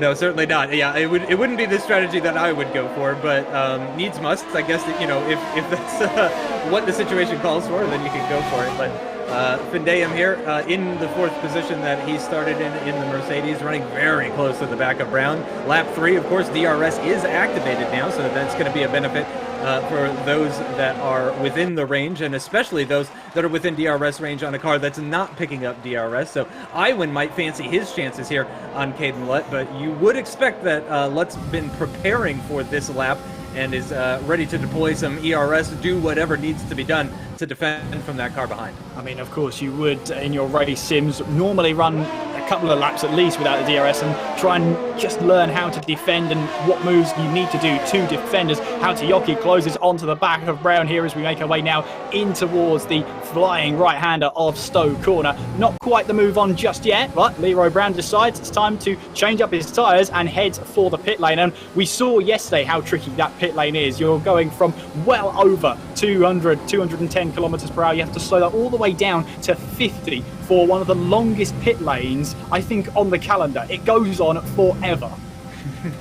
No, certainly not. Yeah, it wouldn't be the strategy that I would go for, but needs must. I guess that, if that's what the situation calls for, then you can go for it. But Findayem here in the 4th position that he started in the Mercedes, running very close to the back of Brown. Lap 3, of course, DRS is activated now, so that's going to be a benefit for those that are within the range, and especially those that are within DRS range on a car that's not picking up DRS. So Iwan might fancy his chances here on Caden Lutt, but you would expect that Lutt's been preparing for this lap and is ready to deploy some ERS, do whatever needs to be done to defend from that car behind. I mean, of course, you would, in your race sims, normally run a couple of laps at least without the DRS and try and just learn how to defend and what moves you need to do to defend. As Hautayoki closes onto the back of Brown here as we make our way now in towards the flying right-hander of Stowe Corner. Not quite the move on just yet, but Leroy Brown decides it's time to change up his tyres and heads for the pit lane. And we saw yesterday how tricky that pit lane is. You're going from well over 210 kilometers per hour. You have to slow that all the way down to 50 for one of the longest pit lanes, I think, on the calendar. It goes on forever.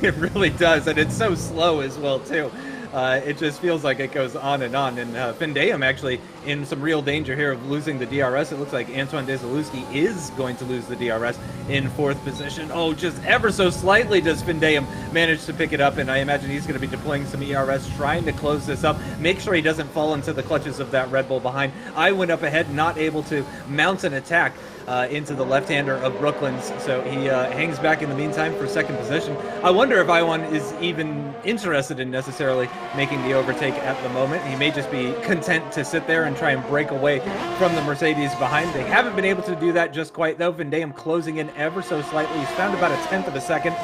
It really does, and it's so slow as well, too. It just feels like it goes on. And Findayem actually in some real danger here of losing the DRS. It looks like Antoine Desilewski is going to lose the DRS in 4th position. Oh, just ever so slightly does Findayem manage to pick it up, and I imagine he's going to be deploying some ERS, trying to close this up, make sure he doesn't fall into the clutches of that Red Bull behind. I went up ahead, not able to mount an attack into the left-hander of Brooklands, so he hangs back in the meantime for 2nd position. I wonder if Iwan is even interested in necessarily making the overtake at the moment. He may just be content to sit there and try and break away from the Mercedes behind. They haven't been able to do that just quite, though. Findayem closing in ever so slightly. He's found about a 1/10 of a second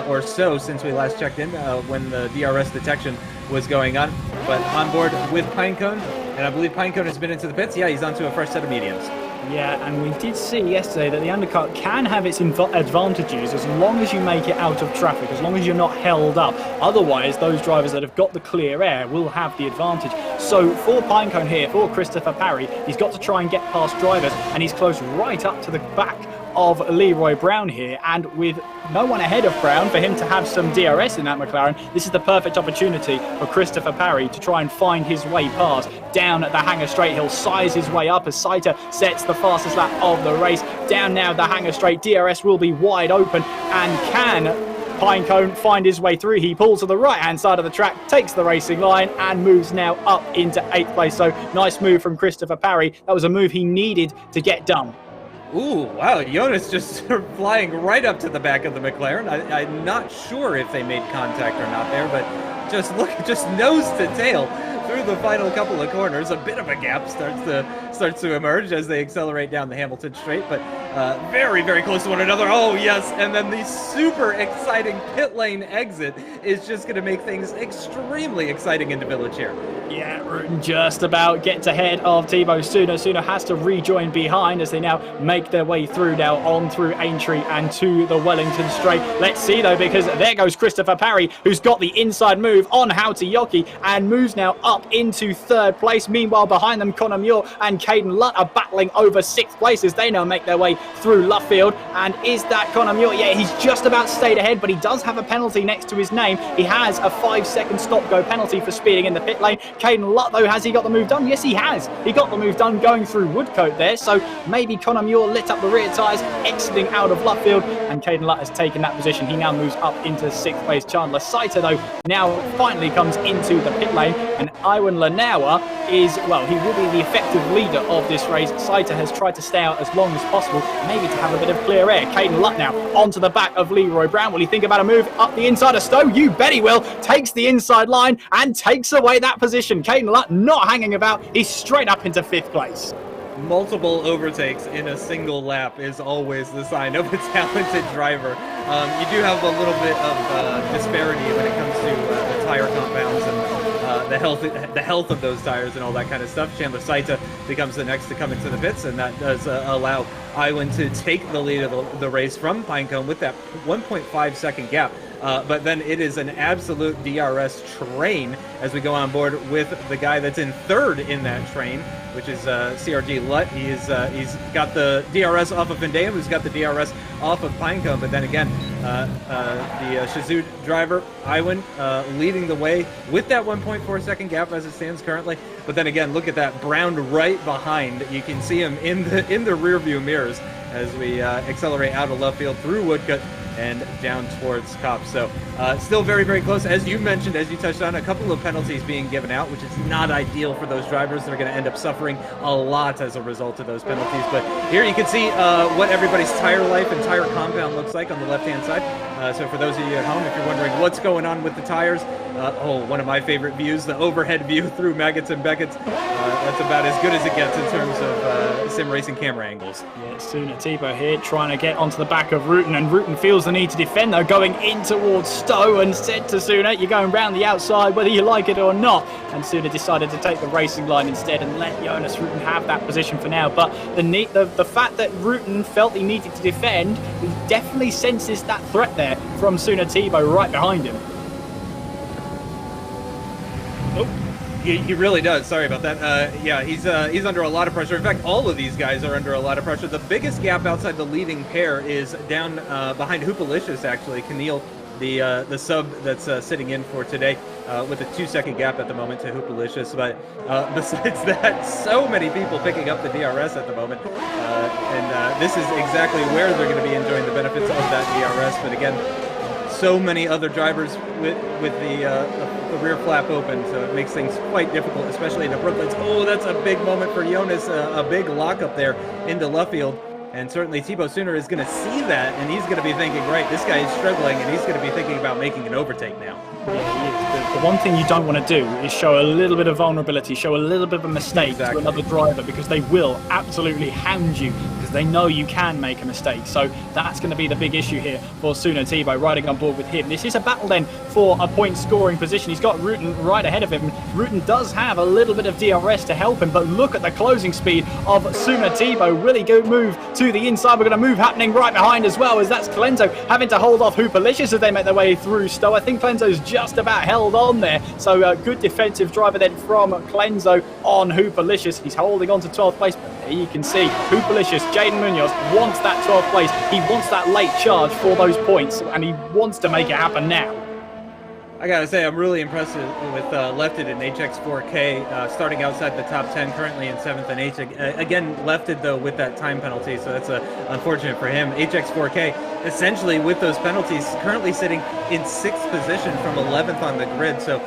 or so since we last checked in when the DRS detection was going on. But on board with Pinecone, and I believe Pinecone has been into the pits. Yeah, he's onto a fresh set of mediums. Yeah, and we did see yesterday that the undercut can have its advantages as long as you make it out of traffic, as long as you're not held up. Otherwise, those drivers that have got the clear air will have the advantage. So for Pinecone here, for Christopher Parry, he's got to try and get past drivers, and he's close right up to the back of Leroy Brown here, and with no one ahead of Brown for him to have some DRS in that McLaren, this is the perfect opportunity for Christopher Parry to try and find his way past. Down at the Hangar Straight, he'll size his way up as Saito sets the fastest lap of the race. Down now the Hangar Straight, DRS will be wide open, and can Pinecone find his way through? He pulls to the right-hand side of the track, takes the racing line, and moves now up into 8th place. So nice move from Christopher Parry. That was a move he needed to get done. Ooh, wow, Jonas just flying right up to the back of the McLaren. I'm not sure if they made contact or not there, but just look, just nose to tail through the final couple of corners. A bit of a gap starts to emerge as they accelerate down the Hamilton Straight, but very, very close to one another. Oh, yes, and then the super exciting pit lane exit is just going to make things extremely exciting into Village here. Yeah, Rutan just about gets ahead of Thibaut Suna. Suna has to rejoin behind as they now make their way through now on through Aintree and to the Wellington Straight. Let's see though, because there goes Christopher Parry, who's got the inside move on Hautayoki and moves now up into 3rd place. Meanwhile, behind them, Connor Muir and Caden Lutt are battling over 6th place as they now make their way through Luffield. And is that Conor Muir? Yeah, he's just about stayed ahead, but he does have a penalty next to his name. He has a 5-second stop-go penalty for speeding in the pit lane. Caden Lutt, though, has he got the move done? Yes, he has. He got the move done going through Woodcote there. So maybe Conor Muir lit up the rear tyres, exiting out of Luffield, and Caden Lutt has taken that position. He now moves up into 6th place. Chandler Saiter, though, now finally comes into the pit lane, and Iwan Lanawa is, well, he will be the effective leader of this race. Saiter has tried to stay out as long as possible, maybe to have a bit of clear air. Caden Lutt now onto the back of Leroy Brown. Will he think about a move up the inside of Stowe? You bet he will. Takes the inside line and takes away that position. Caden Lutt not hanging about. He's straight up into 5th place. Multiple overtakes in a single lap is always the sign of a talented driver. You do have a little bit of disparity when it comes to the tire compounds and the health of those tires and all that kind of stuff. Chandler Saita becomes the next to come into the pits, and that does allow Iwan to take the lead of the race from Pinecone with that 1.5 second gap. But then it is an absolute DRS train as we go on board with the guy that's in 3rd in that train, which is CRG Lutt. He's got the DRS off of Vendea, who's got the DRS off of Pinecone. But then again, the Shazoo driver, Iwan, leading the way with that 1.4 second gap as it stands currently. But then again, look at that, Brown right behind. You can see him in the rear view mirrors as we accelerate out of left field through Woodcut and down towards Cops. So still very, very close. As you mentioned, as you touched on, a couple of penalties being given out, which is not ideal for those drivers. They're going to end up suffering a lot as a result of those penalties. But here you can see what everybody's tire life and tire compound looks like on the left-hand side. So for those of you at home, if you're wondering what's going on with the tires, one of my favorite views, the overhead view through Maggots and Beckett's. That's about as good as it gets in terms of sim racing camera angles. Yeah, Suna Tebow here trying to get onto the back of Rutan, and Rutan feels the need to defend, though, going in towards Stowe, and said to Suna, you're going round the outside whether you like it or not. And Suna decided to take the racing line instead and let Jonas Rutan have that position for now. But the fact that Rutan felt he needed to defend, he definitely senses that threat there from Suna Tebow right behind him. He really does. Sorry about that. Yeah, he's under a lot of pressure. In fact, all of these guys are under a lot of pressure. The biggest gap outside the leading pair is down behind Hoopalicious, actually. Keneal, the sub that's sitting in for today, with a 2-second gap at the moment to Hoopalicious. But besides that, so many people picking up the DRS at the moment. And this is exactly where they're going to be enjoying the benefits of that DRS. But again, so many other drivers with the rear flap open, so it makes things quite difficult, especially in the Brooklands. Oh, that's a big moment for Jonas, a big lockup there into Luffield. And certainly Thibaut Sooner is going to see that, and he's going to be thinking, right, this guy is struggling, and he's going to be thinking about making an overtake now. Yeah, he is. The one thing you don't want to do is show a little bit of vulnerability, show a little bit of a mistake to another driver, because they will absolutely hound you, because they know you can make a mistake. So that's going to be the big issue here for Suna Tebow, riding on board with him. This is a battle then for a point scoring position. He's got Rutan right ahead of him. Rutan does have a little bit of DRS to help him, but look at the closing speed of Suna Tebow. Really good move to the inside. We're going to move happening right behind as well, as that's Clenzo having to hold off Hoopalicious as they make their way through Stowe. I think Clenzo's just about held on there. So good defensive driver then from Clenzo on Hoopalicious. He's holding on to 12th place, but there you can see Hoopalicious, Jaden Munoz wants that 12th place. He wants that late charge for those points, and he wants to make it happen now. I gotta say, I'm really impressed with Lefted and HX4K starting outside the top 10, currently in 7th and 8th. Again, Lefted, though, with that time penalty, so that's unfortunate for him. HX4K, essentially, with those penalties, currently sitting in 6th position from 11th on the grid, so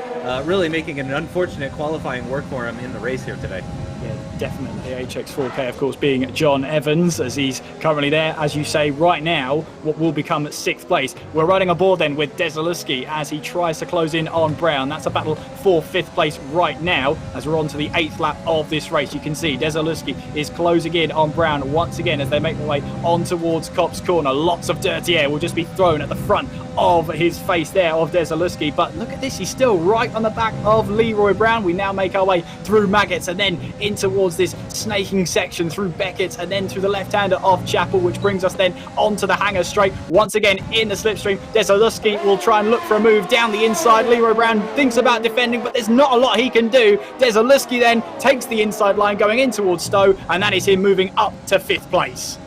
really making an unfortunate qualifying work for him in the race here today. Yeah, definitely. HX4K, of course, being John Evans, as he's currently there, as you say, right now, what will become 6th place. We're riding aboard then with Desaluski as he tries to close in on Brown. That's a battle for 5th place right now, as we're on to the 8th lap of this race. You can see Desaluski is closing in on Brown once again as they make their way on towards Copse Corner. Lots of dirty air will just be thrown at the front of his face there of Desaluski. But look at this, he's still right on the back of Leroy Brown. We now make our way through Maggots and then in towards this snaking section through Beckett's and then through the left-hander of Chapel, which brings us then onto the hangar straight. Once again in the slipstream, Desaluski will try and look for a move down the inside. Leroy Brown thinks about defending, but there's not a lot he can do. Desaluski then takes the inside line going in towards Stowe, and that is him moving up to 5th place.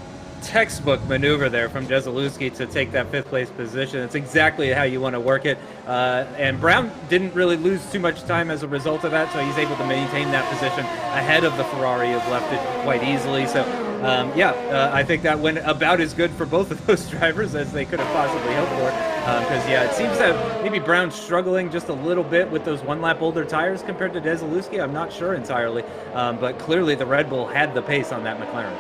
textbook maneuver there from Jeselowski to take that 5th place position. It's exactly how you want to work it. And Brown didn't really lose too much time as a result of that, so he's able to maintain that position ahead of the Ferrari, who've left it quite easily. So, I think that went about as good for both of those drivers as they could have possibly hoped for. Because, it seems that maybe Brown's struggling just a little bit with those one-lap older tires compared to Jeselowski. I'm not sure entirely, but clearly the Red Bull had the pace on that McLaren.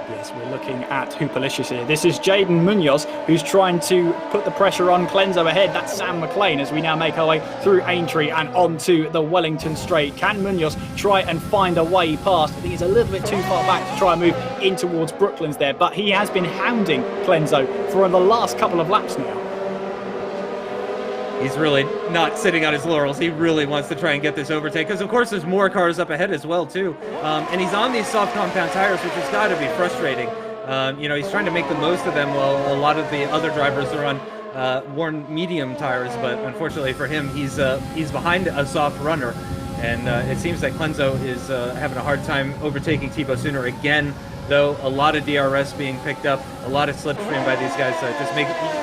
Yes, we're looking at Hupalicious here. This is Jaden Munoz, who's trying to put the pressure on Clenzo ahead. That's Sam McLean as we now make our way through Aintree and onto the Wellington Straight. Can Munoz try and find a way past? I think he's a little bit too far back to try and move in towards Brooklands there, but he has been hounding Clenzo for the last couple of laps now. He's really not sitting on his laurels. He really wants to try and get this overtake because, of course, there's more cars up ahead as well, too. And he's on these soft compound tires, which has got to be frustrating. He's trying to make the most of them while a lot of the other drivers are on worn medium tires. But unfortunately for him, he's behind a soft runner. And it seems that Clenzo is having a hard time overtaking Thibaut Sooner again. Though a lot of DRS being picked up, a lot of slipstream by these guys.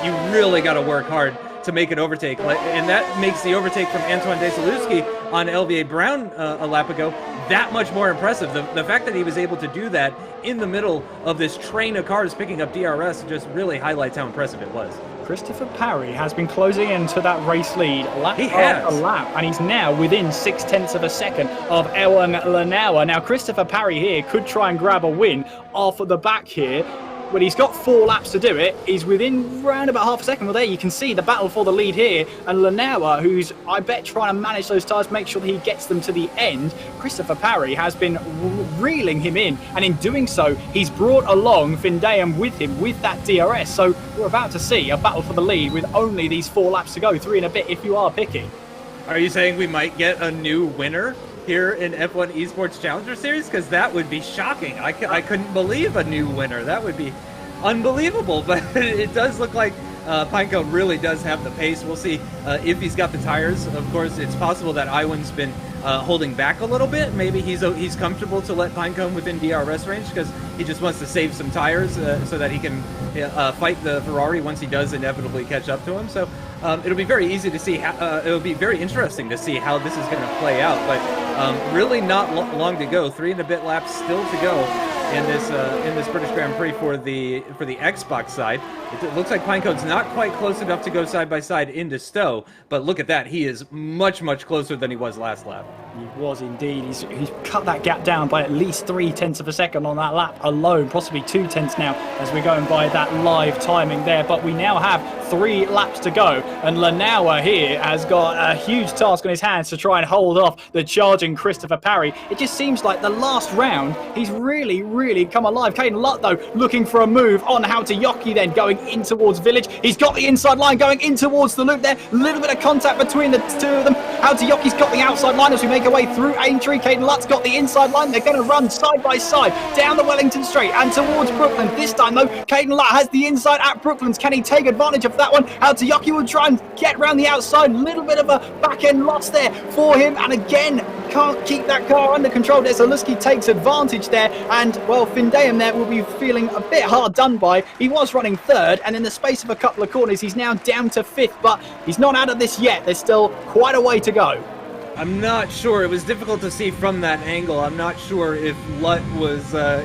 You really got to work hard to make an overtake, and that makes the overtake from Antoine Jeselowski on LVA Brown a lap ago that much more impressive. The fact that he was able to do that in the middle of this train of cars picking up DRS just really highlights how impressive it was. Christopher Parry has been closing into that race lead lap after lap, and he's now within 0.6 of a second of Ewan Lanauer. Now, Christopher Parry here could try and grab a win off the back here, but he's got 4 laps to do it. He's within round about half a second. Well, there you can see the battle for the lead here. And Lanauer, who's, I bet, trying to manage those tyres, make sure that he gets them to the end. Christopher Parry has been reeling him in. And in doing so, he's brought along Findayam with him with that DRS. So we're about to see a battle for the lead with only these 4 laps to go, 3 and a bit if you are picking. Are you saying we might get a new winner here in F1 Esports Challenger Series? Because that would be shocking. I couldn't believe a new winner. That would be unbelievable. But it does look like Pinecone really does have the pace. We'll see if he's got the tires. Of course, it's possible that Iwan's been holding back a little bit. Maybe he's comfortable to let Pinecone within DRS range because he just wants to save some tires so that he can fight the Ferrari once he does inevitably catch up to him. So it'll be very easy to see. It'll be very interesting to see how this is going to play out. But really not long to go. 3 and a bit laps still to go in this British Grand Prix for the Xbox side. It looks like Pinecone's not quite close enough to go side by side into Stowe, but look at that. He is much closer than he was last lap. He was indeed. He's cut that gap down by at least 0.3 of a second on that lap alone, possibly 0.2 now as we're going by that live timing there. But we now have 3 laps to go, and Lanauer here has got a huge task on his hands to try and hold off the charging Christopher Parry. It just seems like the last round he's really come alive. Caden Lutt though looking for a move on how to Yoki, then going in towards Village. He's got the inside line going in towards the loop there. A little bit of contact between the two of them. How to Yoki's got the outside line as we make our way through Aintree. Caden Lutt's got the inside line. They're going to run side by side down the Wellington Straight and towards Brooklands. This time though, Caden Lutt has the inside at Brooklands. Can he take advantage of that one? How to Yoki will try and get around the outside. Little bit of a back end loss there for him, and again can't keep that car under control. Jeselowski takes advantage there, and well, Findayam there will be feeling a bit hard done by. He was running 3rd, and in the space of a couple of corners he's now down to 5th, but he's not out of this yet. There's still quite a way to go. I'm not sure. It was difficult to see from that angle. I'm not sure if Lutt was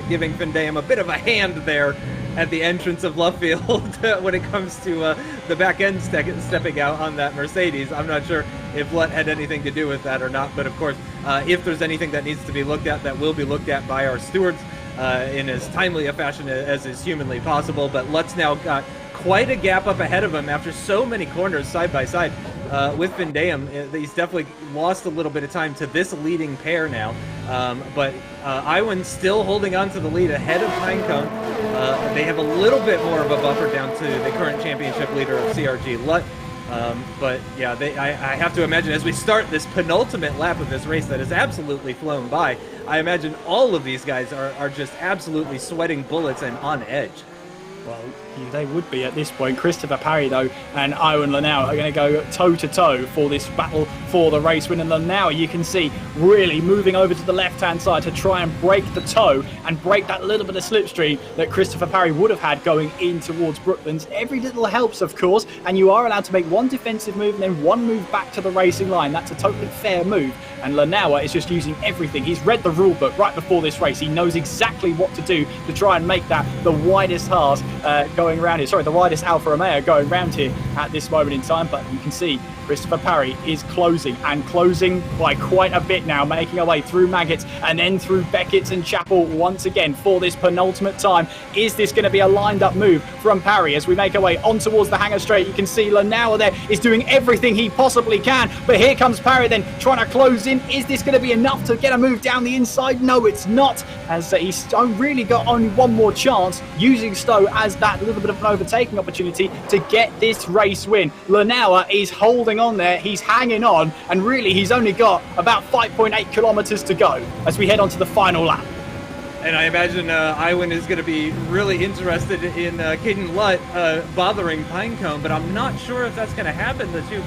giving Findayam a bit of a hand there at the entrance of Luffield when it comes to the back end stepping out on that Mercedes. I'm not sure if Lutt had anything to do with that or not, but of course, if there's anything that needs to be looked at, that will be looked at by our stewards in as timely a fashion as is humanly possible. But Lutt's now got quite a gap up ahead of him after so many corners side by side with Findayam. He's definitely lost a little bit of time to this leading pair now, but Iwan's still holding on to the lead ahead of Pinecone. They have a little bit more of a buffer down to the current championship leader of CRG Lutt. But yeah, I have to imagine as we start this penultimate lap of this race that has absolutely flown by, I imagine all of these guys are just absolutely sweating bullets and on edge. Well, They would be at this point. Christopher Parry, though, and Owen Lanauer are going to go toe-to-toe for this battle for the race win. And Lanauer, you can see, really moving over to the left-hand side to try and break the toe and break that little bit of slipstream that Christopher Parry would have had going in towards Brooklands. Every little helps, of course, and you are allowed to make one defensive move and then one move back to the racing line. That's a totally fair move. And Lanauer is just using everything. He's read the rule book right before this race. He knows exactly what to do to try and make that the widest Haas going around here. Sorry, the widest Alfa Romeo going around here at this moment in time. But you can see Christopher Parry is closing by quite a bit now, making our way through Maggots and then through Beckett's and Chapel once again for this penultimate time. Is this going to be a lined up move from Parry as we make our way on towards the hangar straight? You can see Lanauer there is doing everything he possibly can, but here comes Parry then trying to close in. Is this going to be enough to get a move down the inside? No, it's not, as he's really got only one more chance, using Stowe as that little bit of an overtaking opportunity to get this race win. Lanauer is holding on there, he's hanging on, and really he's only got about 5.8 kilometers to go as we head on to the final lap. And I imagine Iwan is going to be really interested in Caden Lutt bothering Pinecone, but I'm not sure if that's going to happen. The two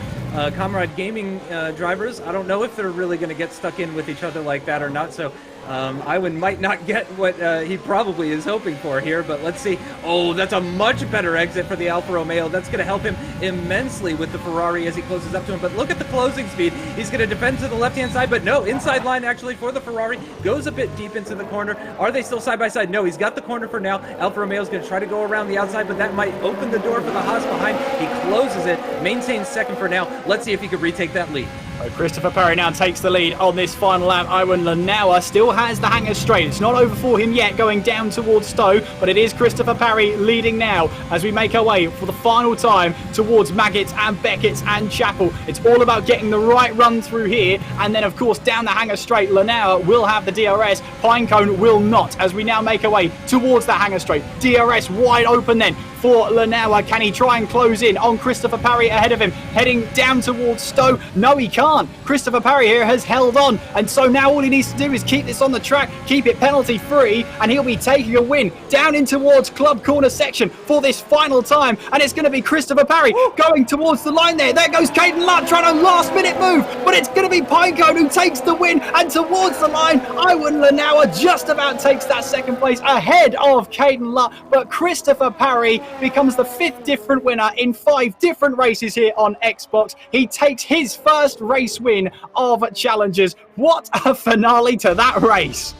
Comrade Gaming drivers, I don't know if they're really going to get stuck in with each other like that or not, so Iwan might not get what he probably is hoping for here, but let's see. Oh, that's a much better exit for the Alfa Romeo. That's going to help him immensely with the Ferrari as he closes up to him. But look at the closing speed. He's going to defend to the left-hand side, but no, inside line actually for the Ferrari. Goes a bit deep into the corner. Are they still side by side? No, he's got the corner for now. Alfa Romeo's going to try to go around the outside, but that might open the door for the Haas behind. He closes it, maintains second for now. Let's see if he can retake that lead. Christopher Parry now takes the lead on this final lap. Owen Lanauer still has the hangar straight. It's not over for him yet, going down towards Stowe, but it is Christopher Parry leading now as we make our way for the final time towards Maggots and Beckett's and Chapel. It's all about getting the right run through here, and then of course down the hangar straight. Lanauer will have the DRS, Pinecone will not, as we now make our way towards that hangar straight. DRS wide open then for Lanauer. Can he try and close in on Christopher Parry ahead of him, heading down towards Stowe? No, he can't. Christopher Parry here has held on, and so now all he needs to do is keep this on the track, keep it penalty free, and he'll be taking a win down in towards Club Corner section for this final time. And it's going to be Christopher Parry going towards the line there. There goes Caden Lutt trying a last minute move, but it's going to be Pinecone who takes the win, and towards the line, Iwan Lanauer just about takes that second place ahead of Caden Lutt, but Christopher Parry becomes the 5th different winner in 5 different races here on Xbox. He takes his first race win of Challengers. What a finale to that race.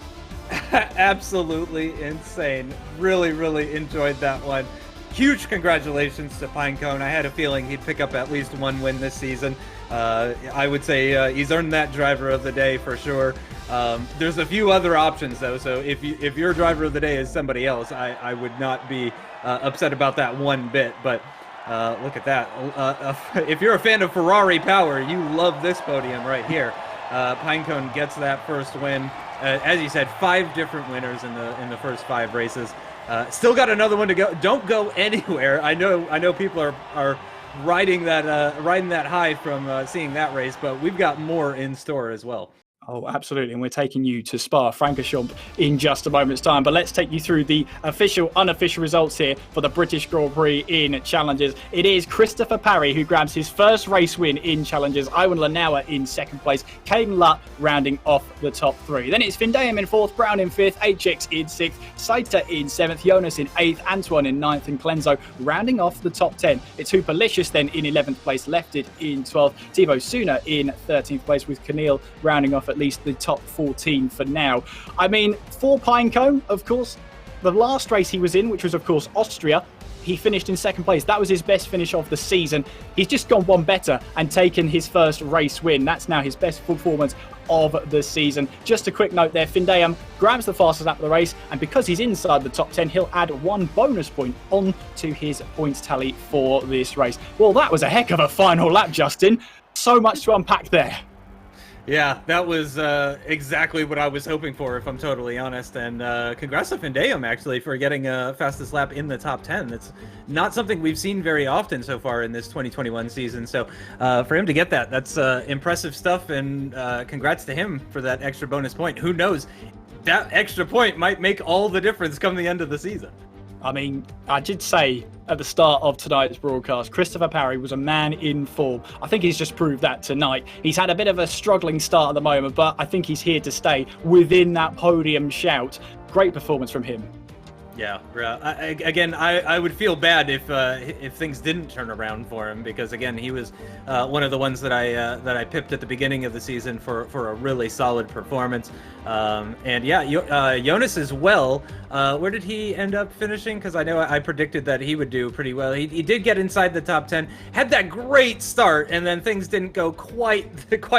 Absolutely insane. Really, really enjoyed that one. Huge congratulations to Pinecone. I had a feeling he'd pick up at least one win this season. I would say he's earned that driver of the day for sure. There's a few other options though, so if your driver of the day is somebody else, I would not be upset about that one bit. But look at that. If you're a fan of Ferrari power, you love this podium right here. Pinecone gets that first win. As you said, 5 different winners in the first 5 races. Still got another one to go. Don't go anywhere. I know people are riding that high from seeing that race, but we've got more in store as well. Oh, absolutely. And we're taking you to Spa-Francorchamps in just a moment's time. But let's take you through the official, unofficial results here for the British Grand Prix in Challengers. It is Christopher Parry who grabs his first race win in Challengers. Iwan Lanauer in second place. Caden Lutt rounding off the top 3. Then it's Vindayam in 4th, Brown in 5th, HX in 6th, Saita in 7th, Jonas in 8th, Antoine in 9th, and Clenzo rounding off the top 10. It's Hooperlicious then in 11th place, Lefted in 12th, Thibaut Suna in 13th place, with Keneal rounding off at least the top 14 for now. I mean, for Pinecone, of course, the last race he was in, which was of course Austria, he finished in second place. That was his best finish of the season. He's just gone one better and taken his first race win. That's now his best performance of the season. Just a quick note there, Vindayam grabs the fastest lap of the race, and because he's inside the top 10, he'll add 1 bonus point on to his points tally for this race. Well, that was a heck of a final lap, Justin. So much to unpack there. Yeah, that was exactly what I was hoping for, if I'm totally honest. And congrats to Vindayam, actually, for getting fastest lap in the top 10. That's not something we've seen very often so far in this 2021 season. So for him to get that, that's impressive stuff. And congrats to him for that extra bonus point. Who knows? That extra point might make all the difference come the end of the season. I mean, I did say at the start of tonight's broadcast, Christopher Parry was a man in form. I think he's just proved that tonight. He's had a bit of a struggling start at the moment, but I think he's here to stay within that podium shout. Great performance from him. Yeah, I would feel bad if things didn't turn around for him, because again, he was one of the ones that I pipped at the beginning of the season for a really solid performance. And yeah, Jonas as well. Where did he end up finishing? Because I know I predicted that he would do pretty well. He did get inside the top 10, had that great start, and then things didn't go quite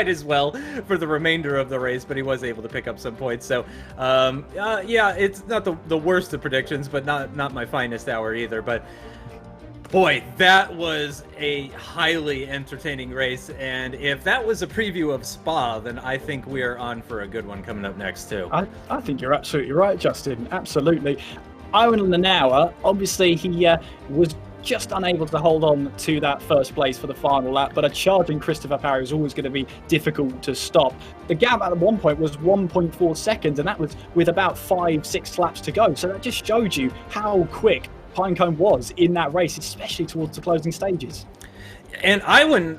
as well for the remainder of the race, but he was able to pick up some points. So yeah, it's not the worst of predictions, but not my finest hour either. But boy, that was a highly entertaining race, and if that was a preview of Spa, then I think we are on for a good one coming up next too. I think you're absolutely right, Justin. Absolutely. Iwan Lanauer, obviously he was just unable to hold on to that first place for the final lap, but a charging Christopher Parry is always going to be difficult to stop. The gap at one point was 1.4 seconds, and that was with about 5-6 laps to go. So that just showed you how quick Pinecone was in that race, especially towards the closing stages. And Iwan,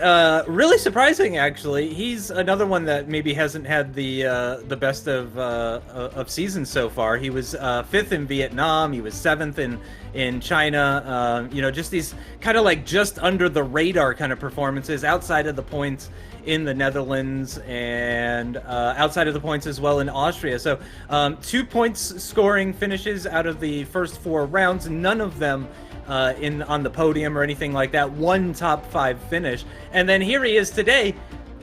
really surprising actually. He's another one that maybe hasn't had the best of seasons so far. He was 5th in Vietnam. He was 7th in China. You know, just these kind of like just under the radar kind of performances outside of the points in the Netherlands, and outside of the points as well in Austria. So 2 points scoring finishes out of the first 4 rounds, none of them on the podium or anything like that. 1 top 5 finish, and then here he is today,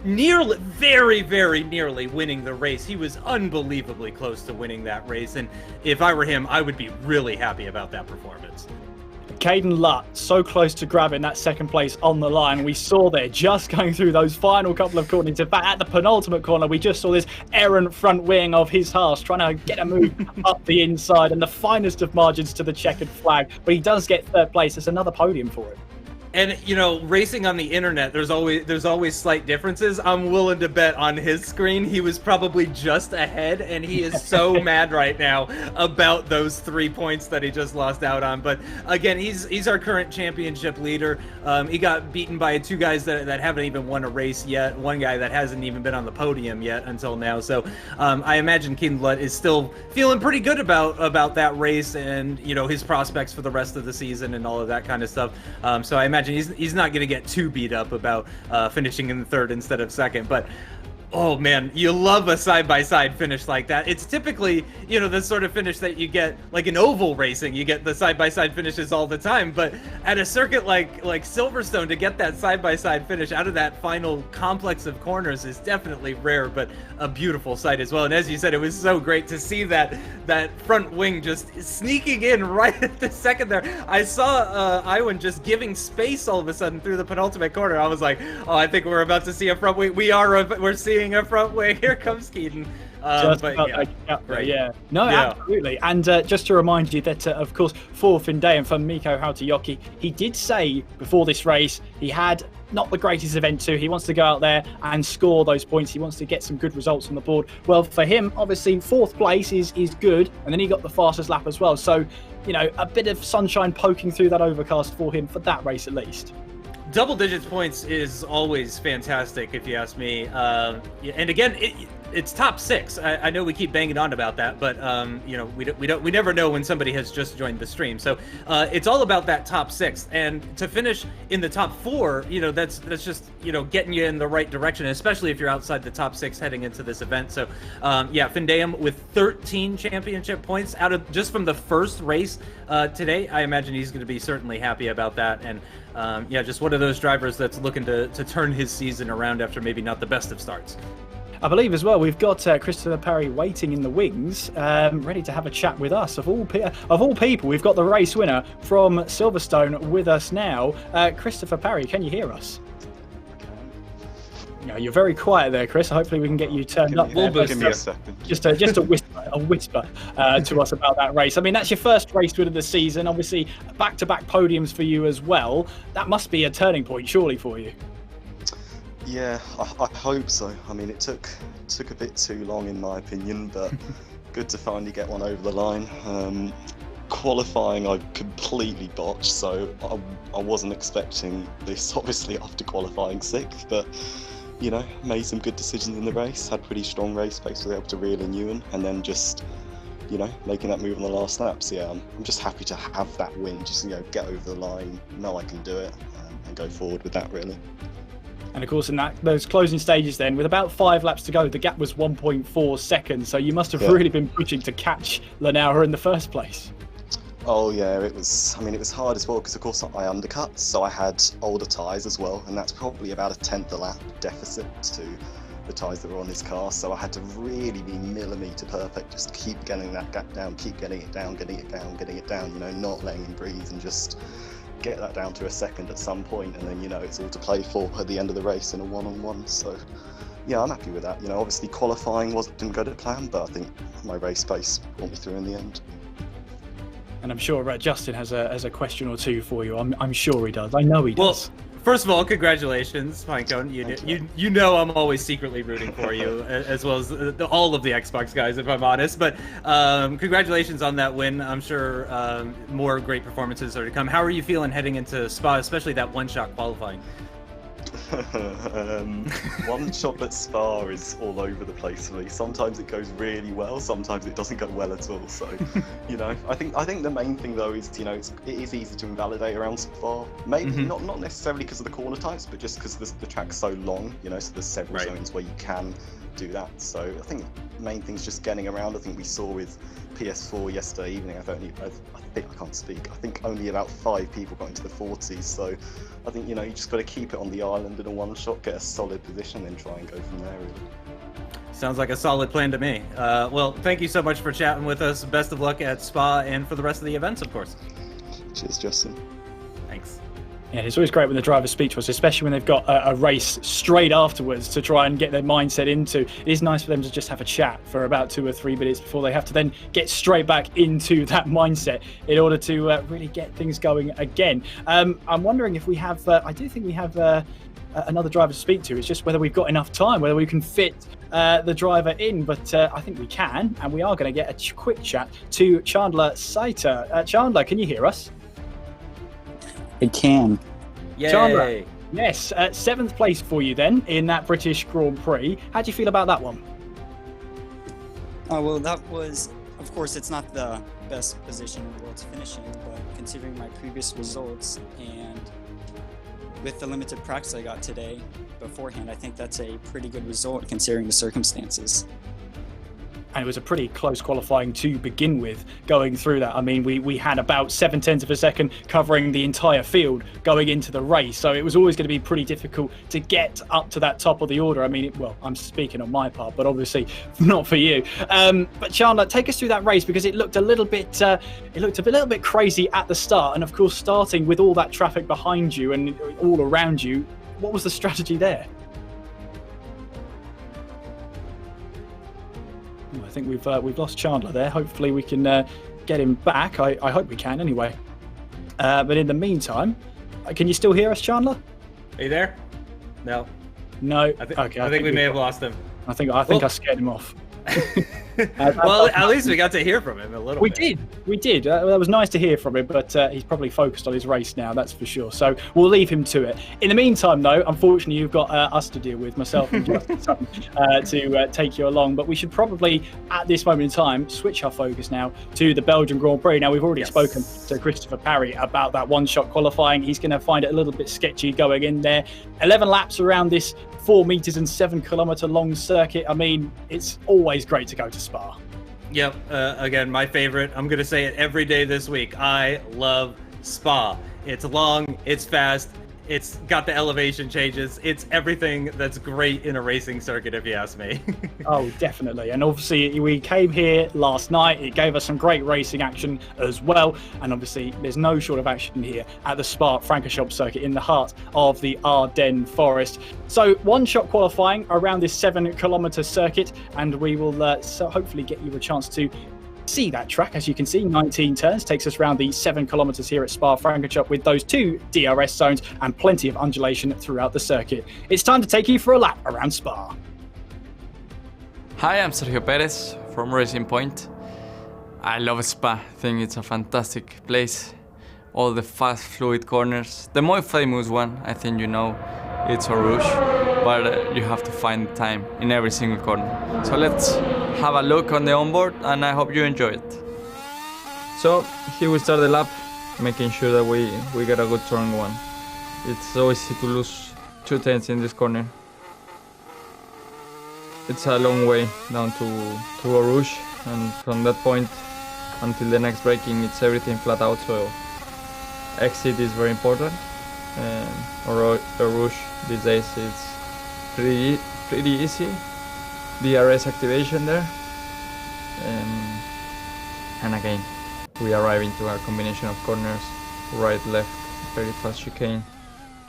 very nearly winning the race. He was unbelievably close to winning that race, and if I were him, I would be really happy about that performance. Caden Lutt, so close to grabbing that second place on the line. We saw there just going through those final couple of corners. In fact, at the penultimate corner, we just saw this errant front wing of his Haas trying to get a move up the inside, and the finest of margins to the checkered flag. But he does get 3rd place. It's another podium for him. And you know, racing on the internet, there's always slight differences. I'm willing to bet on his screen he was probably just ahead, and he is so mad right now about those 3 points that he just lost out on. But again, he's our current championship leader. He got beaten by 2 guys that haven't even won a race yet. 1 guy that hasn't even been on the podium yet until now. So I imagine Caden Lutt is still feeling pretty good about that race, and you know, his prospects for the rest of the season and all of that kind of stuff. So I imagine he's not going to get too beat up about finishing in the 3rd instead of 2nd, but oh man, you love a side-by-side finish like that. It's typically, you know, the sort of finish that you get like in oval racing. You get the side-by-side finishes all the time, but at a circuit like Silverstone, to get that side-by-side finish out of that final complex of corners is definitely rare, but a beautiful sight as well. And as you said, it was so great to see that front wing just sneaking in right at the second there. I saw Iwan just giving space all of a sudden through the penultimate corner. I was like, oh, I think we're about to see a front wing. We're seeing a front wing. Here comes Keaton. Absolutely. And just to remind you that, of course, for Findey and for Mikko Hautajoki, he did say before this race he had not the greatest event too. He wants to go out there and score those points. He wants to get some good results on the board. Well, for him, obviously, 4th place is good, and then he got the fastest lap as well. So, you know, a bit of sunshine poking through that overcast for him for that race at least. Double digits points is always fantastic, if you ask me. And again, it's top 6. I know we keep banging on about that, but you know, we never know when somebody has just joined the stream. So it's all about that top 6, and to finish in the top 4, you know, that's just, you know, getting you in the right direction, especially if you're outside the top 6 heading into this event. So yeah, Findeyam with 13 championship points out of just from the first race today. I imagine he's going to be certainly happy about that, and yeah, just one of those drivers that's looking to turn his season around after maybe not the best of starts. I believe as well we've got Christopher Parry waiting in the wings, ready to have a chat with us. Of all people, we've got the race winner from Silverstone with us now. Christopher Parry, can you hear us? No, you're very quiet there, Chris. Hopefully we can get you turned up. Give me a second. Just a whisper to us about that race. I mean, that's your first race win of the season. Obviously, back-to-back podiums for you as well. That must be a turning point, surely, for you. Yeah, I hope so. I mean, it took a bit too long, in my opinion, but good to finally get one over the line. qualifying I completely botched, so I wasn't expecting this, obviously, after qualifying 6th, but, you know, made some good decisions in the race, had pretty strong race pace, was able to reel in Ewan, and then just, you know, making that move on the last lap. So yeah, I'm just happy to have that win, just, you know, get over the line, know I can do it, and go forward with that, really. And of course, in those closing stages then, with about 5 laps to go, the gap was 1.4 seconds, so you must have really been pushing to catch Lanauer in the first place. Oh yeah, it was hard as well, because of course I undercut, so I had older tyres as well, and that's probably about a 10th a lap deficit to the tyres that were on his car, so I had to really be millimetre perfect, just keep getting that gap down, keep getting it down, you know, not letting him breathe, and just get that down to a second at some point, and then, you know, it's all to play for at the end of the race in a one-on-one. So yeah, I'm happy with that. You know, obviously qualifying didn't go to plan, but I think my race pace brought me through in the end. And I'm sure Justin has a question or two for you. I'm sure he does. I know he does. Well, first of all, congratulations, Pinecone. You know I'm always secretly rooting for you, as well as all of the Xbox guys, if I'm honest. But congratulations on that win. I'm sure more great performances are to come. How are you feeling heading into Spa, especially that one-shot qualifying? One shot at Spa is all over the place for me. Sometimes it goes really well, sometimes it doesn't go well at all. So, you know, I think the main thing though is, you know, it is easy to invalidate around Spa. Maybe not necessarily because of the corner types, but just because the track's so long. You know, so there's several zones where you can do that. So I think the main thing is just getting around. I think we saw with PS4 yesterday evening, I think only about 5 people got into the 40s, so I think, you know, you just got to keep it on the island in a one shot, get a solid position, then try and go from there, really. Sounds like a solid plan to me. Well, thank you so much for chatting with us. Best of luck at Spa and for the rest of the events, of course. Cheers, Justin. Thanks. Yeah, it's always great when the driver's speech was, especially when they've got a race straight afterwards to try and get their mindset into. It is nice for them to just have a chat for about 2 or 3 minutes before they have to then get straight back into that mindset in order to really get things going again. I'm wondering if we have, I do think we have another driver to speak to. It's just whether we've got enough time, whether we can fit the driver in, but I think we can, and we are going to get a quick chat to Chandler Saiter. Chandler, can you hear us? It can. Yay. Chandler, yes, 7th place for you then in that British Grand Prix. How do you feel about that one? Oh, well, that was, of course, it's not the best position in the world to finish in, but considering my previous results and with the limited practice I got today beforehand, I think that's a pretty good result considering the circumstances. And it was a pretty close qualifying to begin with going through that. I mean, we had about 7/10 of a second covering the entire field going into the race. So it was always going to be pretty difficult to get up to that top of the order. I mean, well, I'm speaking on my part, but obviously not for you. But Chandler, take us through that race, because it looked a little bit crazy at the start. And of course, starting with all that traffic behind you and all around you, what was the strategy there? I think we've lost Chandler there. Hopefully we can get him back. I hope we can anyway. But in the meantime, can you still hear us, Chandler? Are you there? No. No. Okay. I think we may have lost him. I think I scared him off. Well, at least we got to hear from him a little bit. We did. That was nice to hear from him, but he's probably focused on his race now, that's for sure. So we'll leave him to it. In the meantime, though, unfortunately, you've got us to deal with, myself and Justin Sutton, to take you along. But we should probably, at this moment in time, switch our focus now to the Belgian Grand Prix. Now, we've already spoken to Christopher Parry about that one-shot qualifying. He's going to find it a little bit sketchy going in there. 11 laps around this 4 meters and 7 kilometer long circuit. I mean, it's always great to go to Spa. Yep. Again, my favorite. I'm going to say it every day this week. I love Spa. It's long, it's fast, it's got the elevation changes. It's everything that's great in a racing circuit, if you ask me. Oh, definitely. And obviously, we came here last night. It gave us some great racing action as well. And obviously, there's no short of action here at the Spa-Francorchamps circuit in the heart of the Ardennes Forest. So, one-shot qualifying around this 7 kilometer circuit, and we will hopefully get you a chance to see that track. As you can see, 19 turns takes us around the 7 kilometers here at Spa-Francorchamps with those 2 DRS zones and plenty of undulation throughout the circuit. It's time to take you for a lap around Spa. Hi, I'm Sergio Perez from Racing Point. I love Spa. I think it's a fantastic place. All the fast, fluid corners. The more famous one, I think you know, it's Eau Rouge, but you have to find time in every single corner. So let's have a look on the onboard, and I hope you enjoy it. So here we start the lap, making sure that we get a good turn one. It's so easy to lose 2/10 in this corner. It's a long way down to Eau Rouge, and from that point until the next braking, it's everything flat out, so exit is very important. Eau Rouge these days it's pretty easy. DRS activation there, and again we arrive into a combination of corners, right, left, very fast chicane,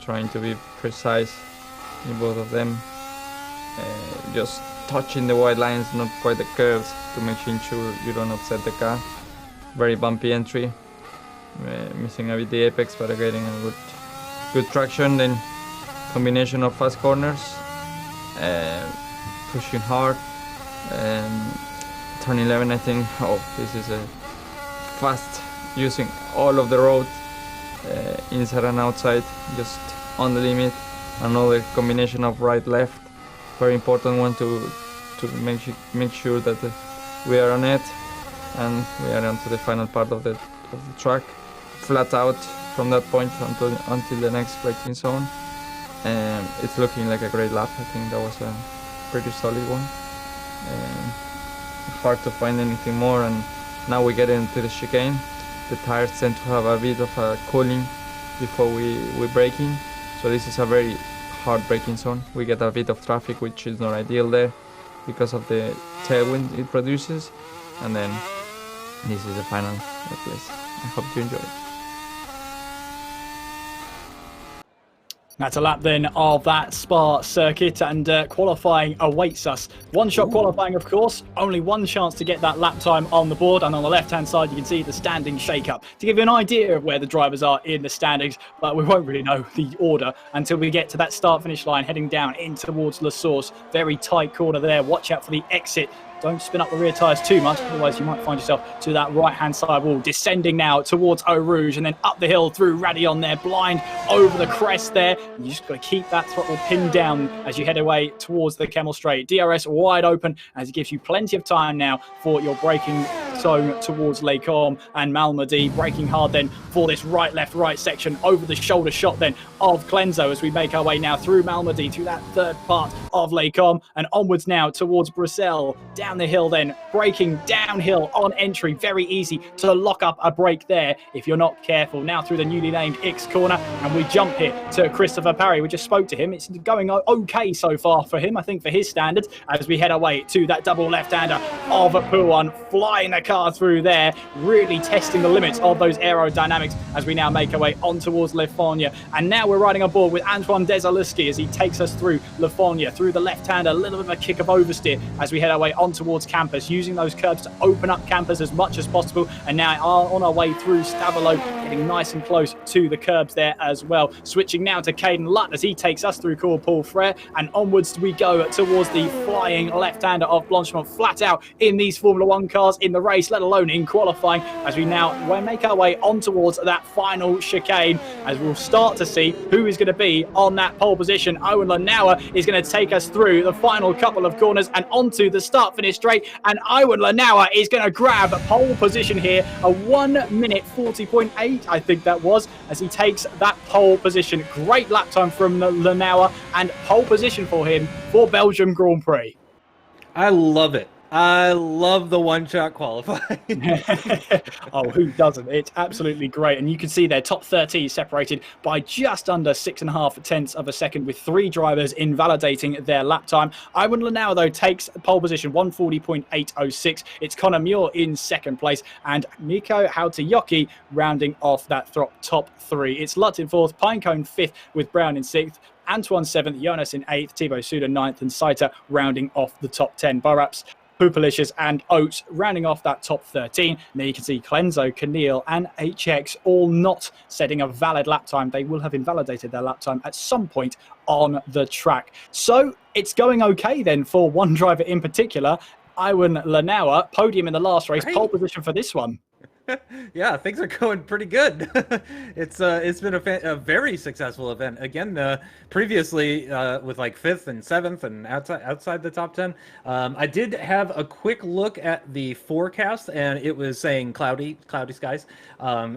trying to be precise in both of them, just touching the white lines, not quite the curves, to make sure you don't upset the car. Very bumpy entry, missing a bit the apex, but getting a good traction. Then combination of fast corners, pushing hard, turn 11 I think. Oh, this is a fast, using all of the road, inside and outside, just on the limit. Another combination of right left, very important one to make sure that we are on it, and we are onto the final part of the track, flat out from that point until the next braking zone. It's looking like a great lap. I think that was a pretty solid one. Hard to find anything more, and now we get into the chicane. The tires tend to have a bit of a cooling before we're braking, so this is a very hard braking zone. We get a bit of traffic, which is not ideal there because of the tailwind it produces, and then this is the final place. I hope you enjoy it. That's a lap then of that Spa circuit, and qualifying awaits us. One-shot qualifying, of course, only one chance to get that lap time on the board, and on the left-hand side you can see the standing shake-up to give you an idea of where the drivers are in the standings, but we won't really know the order until we get to that start-finish line heading down in towards La Source. Very tight corner there. Watch out for the exit. Don't spin up the rear tyres too much, otherwise you might find yourself to that right-hand side wall. Descending now towards Eau Rouge, and then up the hill through Radion there, blind over the crest there. You just got to keep that throttle pinned down as you head away towards the Kemmel Straight. DRS wide open, as it gives you plenty of time now for your braking zone towards Les Combes and Malmedy. Braking hard then for this right, left, right section, over the shoulder shot then of Clenzo as we make our way now through Malmedy to that third part of Les Combes, and onwards now towards Bruxelles. Down the hill then, braking downhill on entry. Very easy to lock up a brake there if you're not careful. Now through the newly named X corner, and we jump here to Christopher Parry. We just spoke to him. It's going okay so far for him, I think, for his standards, as we head away to that double left-hander of Pouan, flying the car through there, really testing the limits of those aerodynamics as we now make our way on towards Le Fournier. And now we're riding on board with Antoine Desaluski as he takes us through Le Fournier, through the left-hander, a little bit of a kick of oversteer as we head our way on towards campus, using those curbs to open up campus as much as possible, and now are on our way through Stavelot, getting nice and close to the curbs there as well. Switching now to Caden Lutt as he takes us through Cours Paul Frere, and onwards we go towards the flying left-hander of Blanchimont, flat out in these Formula 1 cars in the race, let alone in qualifying, as we now make our way on towards that final chicane, as we'll start to see who is going to be on that pole position. Owen Lanauer is going to take us through the final couple of corners and onto the start-finish straight, and Owen Lanauer is going to grab pole position here, a 1:40.8 I think that was, as he takes that pole position. Great lap time from Lanauer, and pole position for him for Belgium Grand Prix. I love it. I love the one-shot qualifying. Oh, who doesn't? It's absolutely great. And you can see their top 30 separated by just under 6.5 tenths of a second, with 3 drivers invalidating their lap time. Iwan Lanauer, though, takes pole position, 1:40.806. It's Connor Muir in second place, and Miko Hautayoki rounding off that top 3. It's Lutt in 4th, Pinecone 5th, with Brown in 6th, Antoine 7th, Jonas in 8th, Thibaut Souda 9th, and Saita rounding off the top 10. Barraps, Poopalicious and Oates rounding off that top 13. And there you can see Clenzo, Keneal and HX all not setting a valid lap time. They will have invalidated their lap time at some point on the track. So it's going okay then for one driver in particular. Iwan Lanawa, podium in the last race, Right. pole position for this one. Yeah, things are going pretty good. It's been a very successful event. Again, previously with like 5th and 7th and outside the top 10. I did have a quick look at the forecast, and it was saying cloudy skies.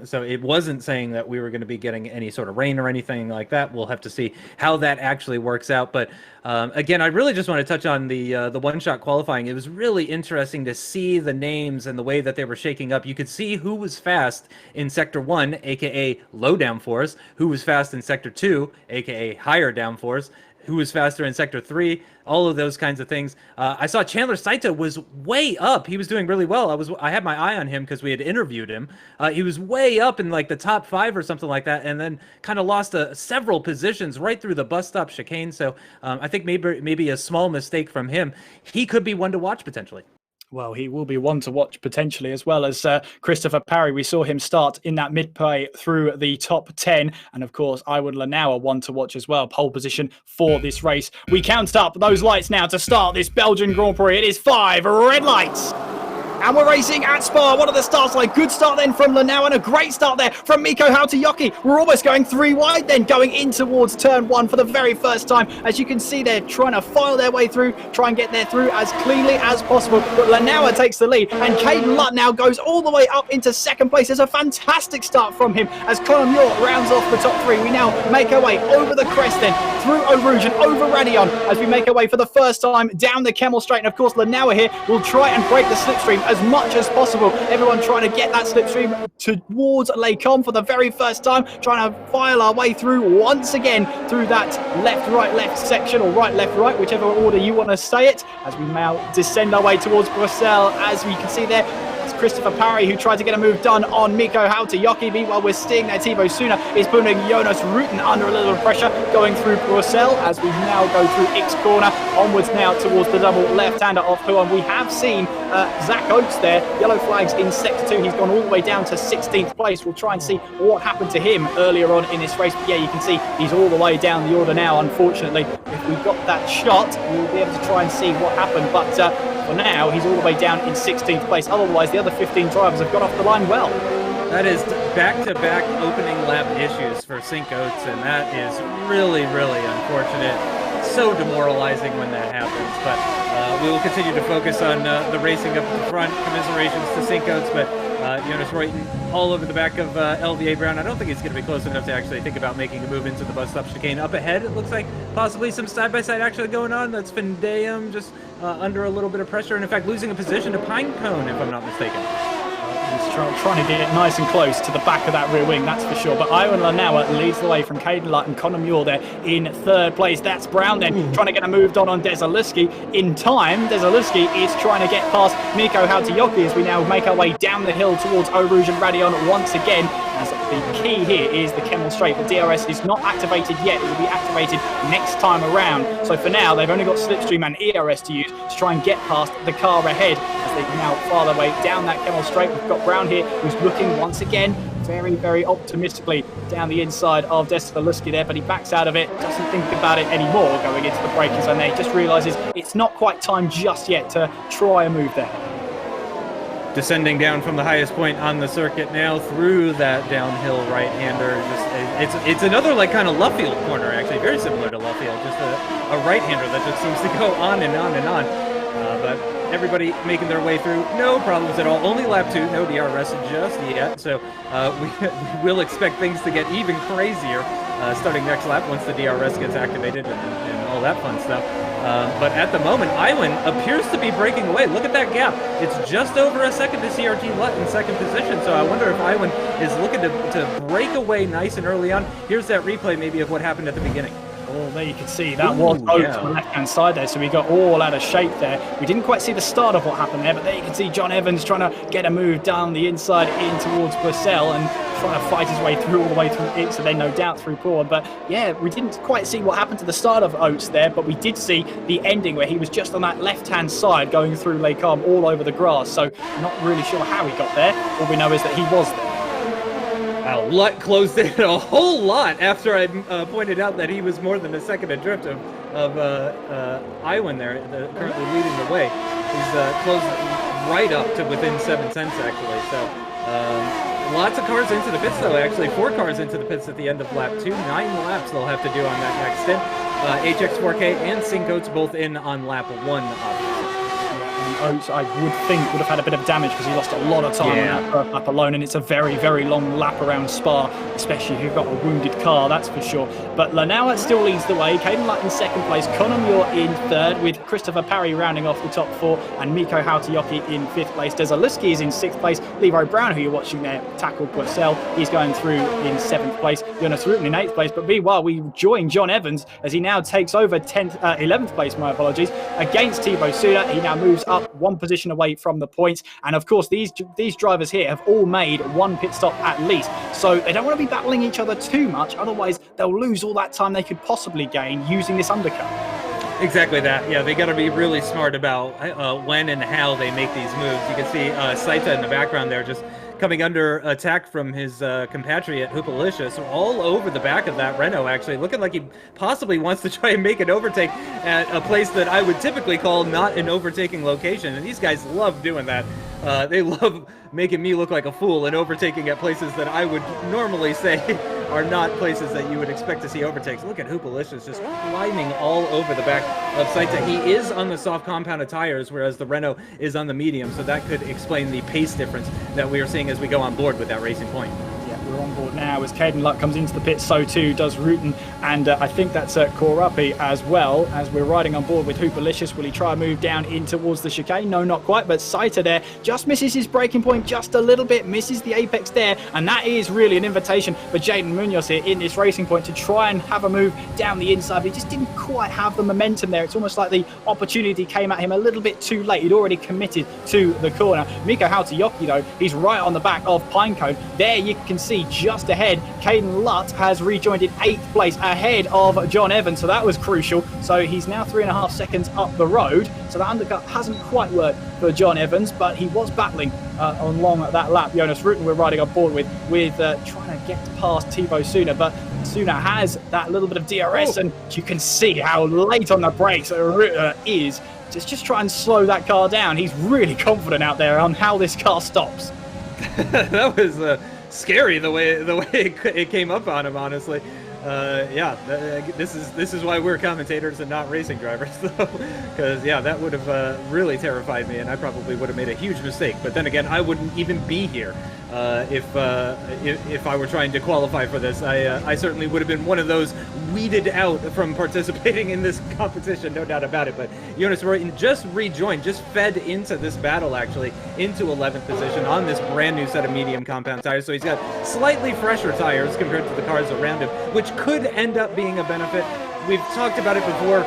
So it wasn't saying that we were going to be getting any sort of rain or anything like that. We'll have to see how that actually works out. But again, I really just want to touch on the one-shot qualifying. It was really interesting to see the names and the way that they were shaking up. You could see who was fast in Sector 1, aka low downforce, who was fast in Sector 2, aka higher downforce, who was faster in Sector 3, all of those kinds of things. I saw Chandler Saito was way up. He was doing really well. I had my eye on him because we had interviewed him. He was way up in like the top 5 or something like that, and then kind of lost several positions right through the bus stop chicane. So I think maybe a small mistake from him. He could be one to watch potentially. Well, he will be one to watch potentially, as well as Christopher Parry. We saw him start in that mid-play through the top 10. And of course, Iwan Lanawa, one to watch as well. Pole position for this race. We count up those lights now to start this Belgian Grand Prix. It is 5 red lights. And we're racing at Spa. What are the starts like? Good start then from Lanawa and a great start there from Mikko Hautajoki. We're almost going 3 wide then, going in towards turn 1 for the very first time. As you can see, they're trying to file their way through, try and get there through as cleanly as possible. But Lanawa takes the lead, and Caden Lutt now goes all the way up into second place. There's a fantastic start from him as Conor Muir rounds off the top 3. We now make our way over the crest then, through Eau Rouge and over Radion as we make our way for the first time down the Kemmel Straight. And of course, Lanawa here will try and break the slipstream as much as possible. Everyone trying to get that slipstream towards Les Combes for the very first time, trying to file our way through once again through that left, right, left section, or right, left, right, whichever order you want to say it, as we now descend our way towards Bruxelles. As we can see there, it's Christopher Parry who tried to get a move done on Mikko Hautajoki. Meanwhile, we're seeing that Thibaut Suna is putting Jonas Rutten under a little pressure going through Bruxelles as we now go through X corner, onwards now towards the double left-hander off Huon. We have seen Zach Oates there, yellow flags in Sector 2. He's gone all the way down to 16th place. We'll try and see what happened to him earlier on in this race. But yeah, you can see he's all the way down the order now. Unfortunately, if we got that shot, we'll be able to try and see what happened. But for now, he's all the way down in 16th place. Otherwise, the other 15 drivers have got off the line well. That is back-to-back opening lap issues for Cinque Oates, and that is really, really unfortunate. So demoralizing when that happens, but we will continue to focus on the racing up at the front. Commiserations to Cinque Oates, but Jonas Rutten all over the back of LVA Brown. I don't think he's going to be close enough to actually think about making a move into the bus stop chicane. Up ahead, it looks like possibly some side-by-side actually going on. That's Vendeum just under a little bit of pressure, and in fact losing a position to Pinecone, if I'm not mistaken. He's trying to get it nice and close to the back of that rear wing, that's for sure. But Iwan Lanawa leads the way from Caden Lutt and Conor Muir there in 3rd place. That's Brown then trying to get a move done on Desaluski. In time, Desaluski is trying to get past Mikko Hautajoki as we now make our way down the hill towards Eau Rouge and Radion once again. As the key here is the Kemmel Straight. The DRS is not activated yet. It will be activated next time around. So for now, they've only got Slipstream and ERS to use to try and get past the car ahead as they now file their way down that Kemmel Straight. We've got Brown here who's looking once again very, very optimistically down the inside of Desaluski there, but he backs out of it, doesn't think about it anymore going into the braking zone there. He just realises it's not quite time just yet to try a move there. Descending down from the highest point on the circuit now through that downhill right-hander. It's another like kind of Luffield corner actually, very similar to Luffield, just a right-hander that just seems to go on and on and on. But everybody making their way through, no problems at all. Only lap 2, no DRS just yet. So we will expect things to get even crazier starting next lap once the DRS gets activated and all that fun stuff. But at the moment, Iwan appears to be breaking away. Look at that gap. It's just over a second to CRT Lutt in 2nd position. So I wonder if Iwan is looking to break away nice and early on. Here's that replay maybe of what happened at the beginning. Oh, there you can see that was over to the left-hand side there, so we got all out of shape there. We didn't quite see the start of what happened there, but there you can see John Evans trying to get a move down the inside in towards Bruxelles and trying to fight his way through all the way through it, so then no doubt through Port. But yeah, we didn't quite see what happened to the start of Oates there, but we did see the ending where he was just on that left-hand side going through Les Combes all over the grass, so not really sure how he got there. All we know is that he was there. Wow, Lutt closed in a whole lot after I pointed out that he was more than a second adrift of Iwan there, currently leading the way. He's closed right up to within 7 tenths, actually. So lots of cars into the pits, though, actually. 4 cars into the pits at the end of lap 2. 9 laps they'll have to do on that next stint. HX4K and Cincoats both in on lap 1, obviously. Oates, I would think, would have had a bit of damage because he lost a lot of time on that first lap alone, and it's a very, very long lap around Spa, especially if you've got a wounded car, that's for sure. But Lanauer still leads the way. Caden Lutt in second place, Conor Muir in third, with Christopher Parry rounding off the top 4, and Mikko Hautajoki in 5th place. Desaliski is in 6th place. Leroy Brown, who you're watching there, tackle Purcell, he's going through in 7th place. Jonas Rutten in 8th place. But meanwhile, we join John Evans as he now takes over 11th place, my apologies, against Thibaut Suna. He now moves up 1 position away from the points, and of course these drivers here have all made 1 pit stop at least, so they don't want to be battling each other too much, otherwise they'll lose all that time they could possibly gain using this undercut. Exactly that. Yeah, they got to be really smart about when and how they make these moves. You can see Saita in the background there just coming under attack from his compatriot Hupalicious all over the back of that Renault, actually looking like he possibly wants to try and make an overtake at a place that I would typically call not an overtaking location, and these guys love doing that. They love making me look like a fool and overtaking at places that I would normally say are not places that you would expect to see overtakes. Look at Hupalicious just climbing all over the back of Saita. He is on the soft compounded tires, whereas the Renault is on the medium, so that could explain the pace difference that we are seeing as we go on board with that Racing Point. Yeah, we're on board now as Caden Lutt comes into the pit, so too does Rutten, and I think that's Korapi as well, as we're riding on board with Hupalicious. Will he try and move down in towards the chicane? No, not quite, but Saita there just misses his braking point just a little bit, misses the apex there, and that is really an invitation for Jaden Munoz here in this Racing Point to try and have a move down the inside, but he just didn't quite have the momentum there. It's almost like the opportunity came at him a little bit too late. He'd already committed to the corner. Mikko Hautajoki, though, he's right on the back of Pinecone. There you can see just ahead, Caden Lutt has rejoined in 8th place ahead of John Evans, so that was crucial. So he's now 3.5 seconds up the road, so that undercut hasn't quite worked for John Evans, but he was battling along that lap. Jonas Rutten we're riding on board with trying to get past Thibaut Suna, but Suna has that little bit of DRS, and you can see how late on the brakes Rutten is. Just try and slow that car down. He's really confident out there on how this car stops. That was scary the way it came up on him, honestly. This is why we're commentators and not racing drivers, though, because that would have really terrified me, and I probably would have made a huge mistake. But then again, I wouldn't even be here if I were trying to qualify for this. I certainly would have been one of those weeded out from participating in this competition, no doubt about it. But Jonas Rutten just rejoined, just fed into this battle, actually, into 11th position on this brand new set of medium compound tires. So he's got slightly fresher tires compared to the cars around him, which could end up being a benefit. We've talked about it before.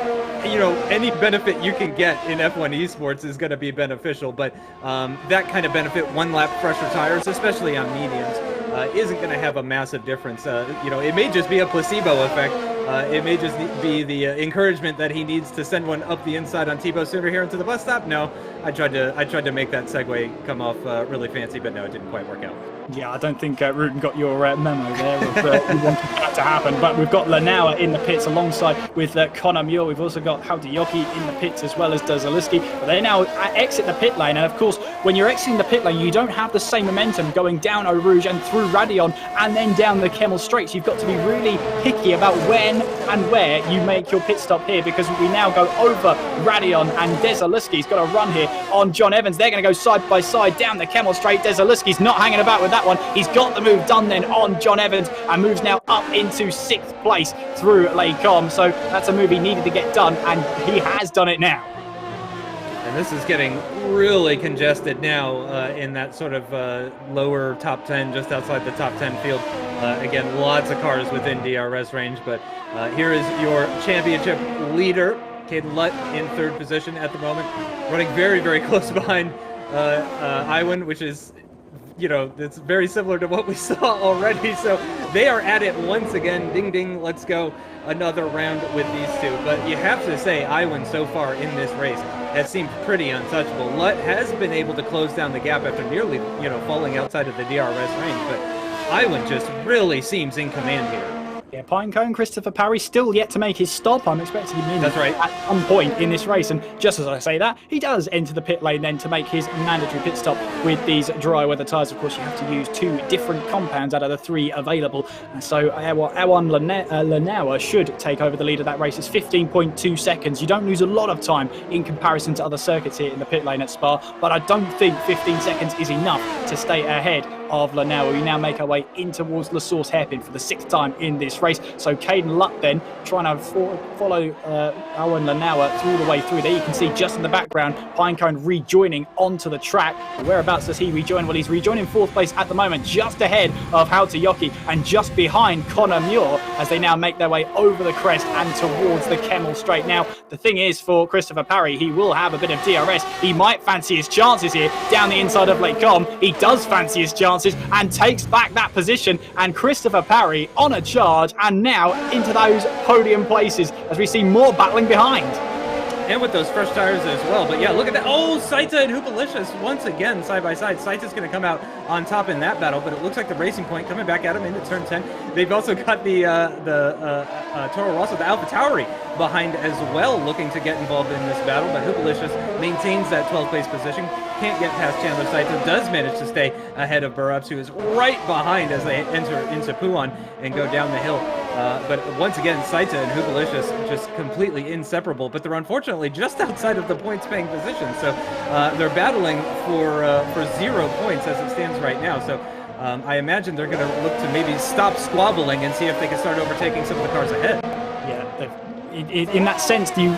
Any benefit you can get in F1 Esports is going to be beneficial, but that kind of benefit, 1 lap fresher tires, especially on mediums, isn't going to have a massive difference. It may just be a placebo effect. It may just be the encouragement that he needs to send one up the inside on Thibaut Suna here into the bus stop. No, I tried to make that segue come off really fancy, but no, it didn't quite work out. Yeah, I don't think Rutten got your memo there of you wanted that to happen. But we've got Lanauer in the pits alongside with Conor Muir. We've also got Hautajoki in the pits as well as Desaliski. But they now exit the pit lane. And of course, when you're exiting the pit lane, you don't have the same momentum going down Eau Rouge and through Radion and then down the Kemmel Straights. You've got to be really picky about when and where you make your pit stop here, because we now go over Radion, and Desaliski's got a run here on John Evans. They're going to go side by side down the Kemmel Straight. Desaliski's not hanging about with that one. He's got the move done then on John Evans and moves now up into 6th place through Les Combes. So that's a move he needed to get done, and he has done it now. And this is getting really congested now in that sort of lower top 10, just outside the top 10 field. Again, lots of cars within DRS range, but here is your championship leader, Caden Lutt, in 3rd position at the moment, running very, very close behind Iwan, which is, it's very similar to what we saw already. So they are at it once again. Ding, ding, let's go another round with these two. But you have to say, Iwan so far in this race has seemed pretty untouchable. Lutt has been able to close down the gap after nearly, falling outside of the DRS range. But Iwan just really seems in command here. Yeah, Pinecone, Christopher Parry still yet to make his stop. I'm expecting him in That's right. at some point in this race. And just as I say that, he does enter the pit lane then to make his mandatory pit stop with these dry weather tyres. Of course, you have to use 2 different compounds out of the 3 available. And so Awan Lanauer should take over the lead of that race. It's 15.2 seconds. You don't lose a lot of time in comparison to other circuits here in the pit lane at Spa, but I don't think 15 seconds is enough to stay ahead of Lanauer. We now make our way in towards La Source hairpin for the 6th time in this race. So Caden Luck then trying to follow Owen Lanauer through the way through there. You can see just in the background Pinecone rejoining onto the track. Whereabouts does he rejoin? Well, he's rejoining 4th place at the moment, just ahead of Hautajoki and just behind Connor Muir as they now make their way over the crest and towards the Kemmel Straight. Now, the thing is for Christopher Parry, he will have a bit of DRS. He might fancy his chances here down the inside of Lake Com. He does fancy his chances and takes back that position, and Christopher Parry on a charge and now into those podium places as we see more battling behind. And with those fresh tires as well. But yeah, look at that. Oh, Saita and Hoopalicious once again side by side. Saita's going to come out on top in that battle, but it looks like the Racing Point coming back at him into turn 10. They've also got the Toro Rosso, the AlphaTauri behind as well, looking to get involved in this battle. But Hoopalicious maintains that 12th place position. Can't get past Chandler Saita. Does manage to stay ahead of Burrups, who is right behind as they enter into Puan and go down the hill. But once again, Saita and Hoopalicious just completely inseparable, but they're unfortunately just outside of the points-paying position. So they're battling for 0 points as it stands right now. So I imagine they're going to look to maybe stop squabbling and see if they can start overtaking some of the cars ahead. Yeah, in that sense, you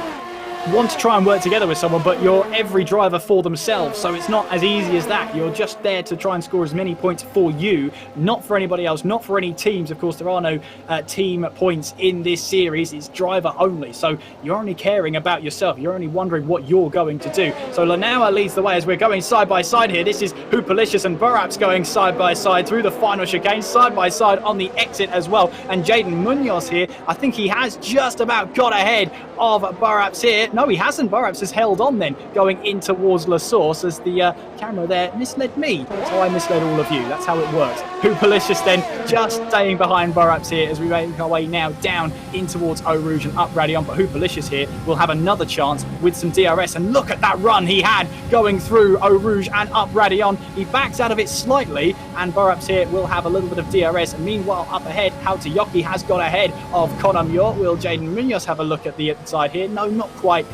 want to try and work together with someone, but you're every driver for themselves, so it's not as easy as that. You're just there to try and score as many points for you, not for anybody else, not for any teams. Of course, there are no team points in this series. It's driver only, so you're only caring about yourself. You're only wondering what you're going to do. So Lanauer leads the way as we're going side by side here. This is Hoopalicious and Burraps going side by side through the final chicane, side by side on the exit as well. And Jaden Munoz here, I think he has just about got ahead of Burraps here. No, he hasn't. Burraps has held on then, going in towards La Source as the camera there misled me. So I misled all of you. That's how it works. Hoopalicious then just staying behind Burraps here as we make our way now down in towards Eau Rouge and up Radion. But Hoopalicious here will have another chance with some DRS. And look at that run he had going through Eau Rouge and up Radion. He backs out of it slightly, and Burraps here will have a little bit of DRS. And meanwhile, up ahead, Hautajoki has got ahead of Connor Muir. Will Jaden Munoz have a look at the side here? No, not quite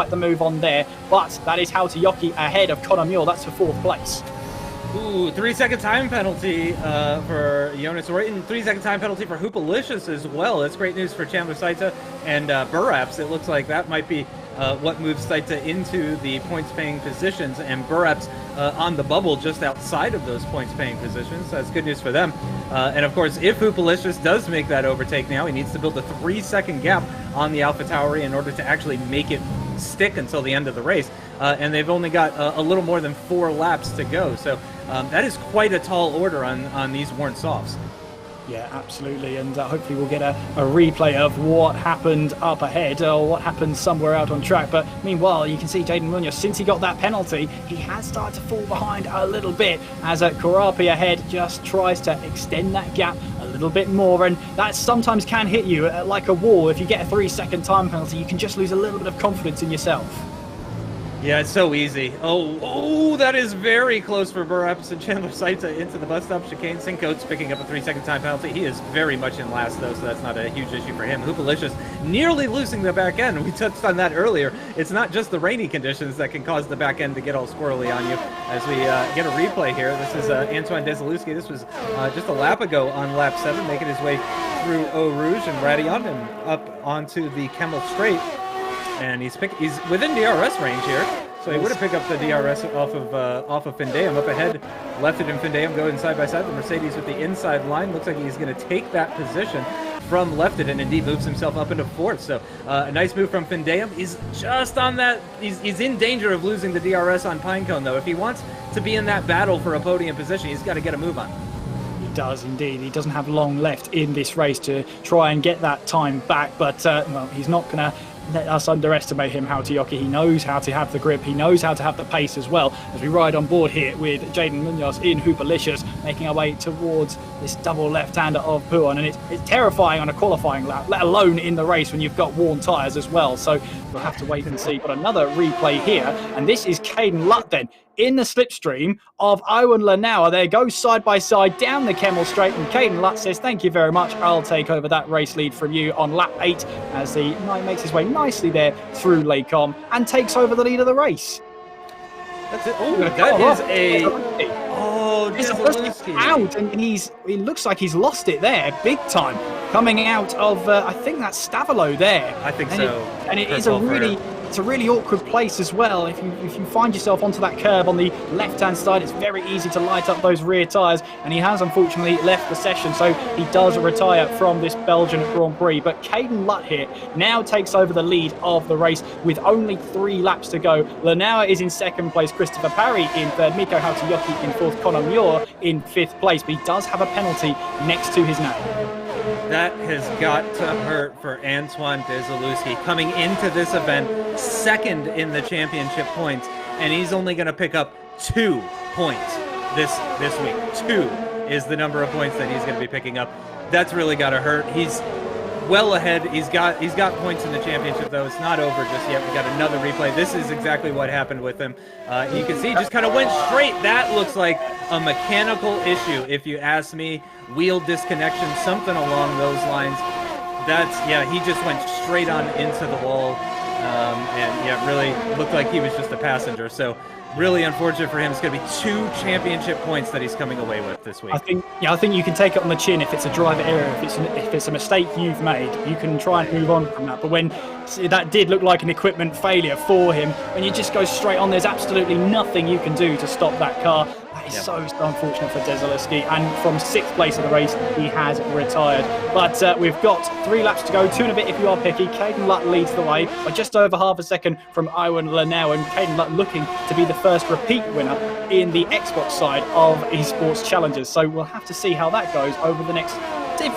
the move on there, but that is Hautajoki ahead of Connor Muir. That's for 4th place. Ooh, 3-second time penalty for Jonas Reuten. 3-second time penalty for Hoopalicious as well. That's great news for Chandler Saita and Burraps. It looks like that might be what moves Saita into the points-paying positions, and Burraps on the bubble just outside of those points-paying positions. So that's good news for them. And of course, if Hoopalicious does make that overtake now, he needs to build a 3-second gap on the AlphaTauri in order to actually make it stick until the end of the race. And they've only got a little more than 4 laps to go. So that is quite a tall order on these worn softs. Yeah, absolutely, and hopefully we'll get a replay of what happened up ahead or what happened somewhere out on track. But meanwhile, you can see Jaden Munoz, since he got that penalty, he has started to fall behind a little bit as Karapi ahead just tries to extend that gap a little bit more, and that sometimes can hit you like a wall. If you get a 3-second time penalty, you can just lose a little bit of confidence in yourself. Yeah, it's so easy. Oh, that is very close for Burraps and Chandler Saita into the bus stop chicane. Sincoats picking up a 3-second time penalty. He is very much in last, though, so that's not a huge issue for him. Hoopalicious nearly losing the back end. We touched on that earlier. It's not just the rainy conditions that can cause the back end to get all squirrely on you. As we get a replay here, this is Antoine Desilewski. This was just a lap ago on lap 7, making his way through Eau Rouge and Radion and up onto the Kemmel Straight. And he's within DRS range here, so he would have picked up the DRS off of Findeum up ahead. Lefted and Findeum going side by side. The Mercedes with the inside line looks like he's going to take that position from Lefted and indeed moves himself up into 4th. So a nice move from Findeum. He's just on that. He's in danger of losing the DRS on Pinecone though. If he wants to be in that battle for a podium position, he's got to get a move on. He does indeed. He doesn't have long left in this race to try and get that time back, but well, he's not going to let us underestimate him, Hautayoki. He knows how to have the grip. He knows how to have the pace as well. As we ride on board here with Jaden Munoz in Hoopalicious, making our way towards this double left-hander of Puon. And it's terrifying on a qualifying lap, let alone in the race when you've got worn tyres as well. So we'll have to wait and see. But another replay here. And this is Caden Lutt then in the slipstream of Owen Lanauer. They go side by side down the Kemmel Straight, and Caden Lutt says, thank you very much, I'll take over that race lead from you on lap 8 as the Knight makes his way nicely there through Lecom and takes over the lead of the race. That's it. Oh, that is a... Oh, Desilowski out, and he looks like he's lost it there big time. Coming out of, I think that's Stavolo there. I think and so. It is a really awkward place as well. If you find yourself onto that curb on the left-hand side, it's very easy to light up those rear tyres, and he has unfortunately left the session, so he does retire from this Belgian Grand Prix. But Caden Lutt here now takes over the lead of the race with only 3 laps to go. Lanauer is in second place, Christopher Parry in third, Miko Hautayoki in fourth, Conor Muir in 5th place, but he does have a penalty next to his name. That has got to hurt for Antoine Desilowski coming into this event second in the championship points, and he's only going to pick up 2 points this week. 2 is the number of points that he's going to be picking up. That's really got to hurt. He's well ahead. He's got points in the championship, though. It's not over just yet. We got another replay. This is exactly what happened with him. You can see he just kind of went straight. That looks like a mechanical issue, if you ask me. Wheel disconnection, something along those lines. He just went straight on into the wall, and really looked like he was just a passenger. So really unfortunate for him. It's going to be 2 championship points that he's coming away with this week. I think you can take it on the chin if it's a driver error. If it's a mistake you've made, you can try and move on from that. But when that did look like an equipment failure for him, when you just go straight on, there's absolutely nothing you can do to stop that car. That is so unfortunate for Desilowski, and from 6th place of the race, he has retired. But we've got 3 laps to go, 2 and a bit if you are picky. Caden Lutt leads the way by just over half a second from Owen Lanauer, and Caden Lutt looking to be the first repeat winner in the Xbox side of Esports Challengers. So we'll have to see how that goes over the next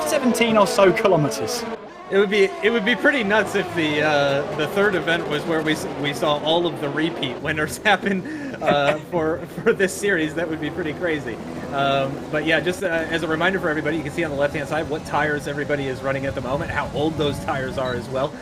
17 or so kilometres. It would be pretty nuts if the third event was where we saw all of the repeat winners happen for this series. That would be pretty crazy. But yeah, just as a reminder for everybody, you can see on the left-hand side what tires everybody is running at the moment, how old those tires are as well.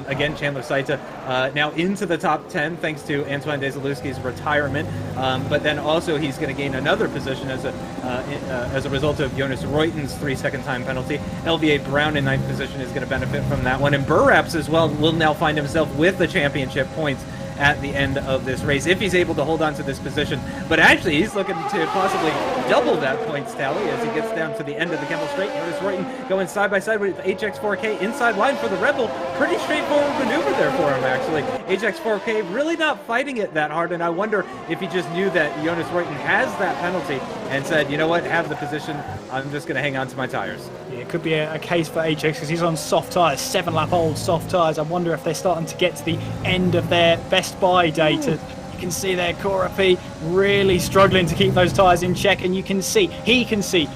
Again, Chandler Saita now into the top 10 thanks to Antoine Desilowski's retirement. But then also he's going to gain another position as a result of Jonas Reuten's 3-second time penalty. LVA Brown in 9th position is going to benefit from that one. And Burraps as well will now find himself with the championship points at the end of this race, if he's able to hold on to this position. But actually, he's looking to possibly double that points tally as he gets down to the end of the Kemmel Straight. Jonas Reuten going side by side with HX4K inside line for the Red Bull. Pretty straightforward maneuver there for him, actually. HX4K really not fighting it that hard, and I wonder if he just knew that Jonas Reuten has that penalty and said, you know what, have the position, I'm just going to hang on to my tires. Yeah, it could be a case for HX because he's on soft tyres, 7-lap-old soft tyres. I wonder if they're starting to get to the end of their Best Buy data. You can see there Cora P really struggling to keep those tyres in check, and he can see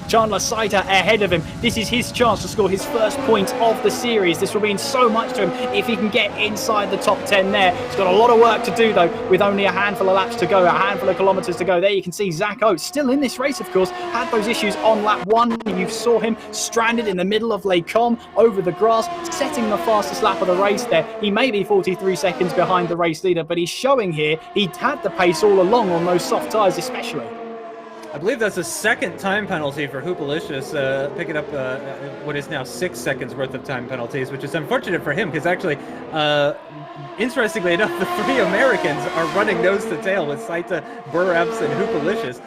Chandler Saita ahead of him. This is his chance to score his first point of the series. This will mean so much to him if he can get inside the top 10 there. He's got a lot of work to do though, with only a handful of laps to go, a handful of kilometres to go. There you can see Zach Oates still in this race, of course, had those issues on lap 1. You saw him stranded in the middle of Les Combes over the grass, setting the fastest lap of the race there. He may be 43 seconds behind the race leader, but he's showing here he had the pace all along on those soft tyres especially. I believe that's a 2nd time penalty for Hoopalicious, picking up what is now 6 seconds worth of time penalties, which is unfortunate for him because actually, interestingly enough, the 3 Americans are running nose to tail with Saita, Burraps, and Hoopalicious.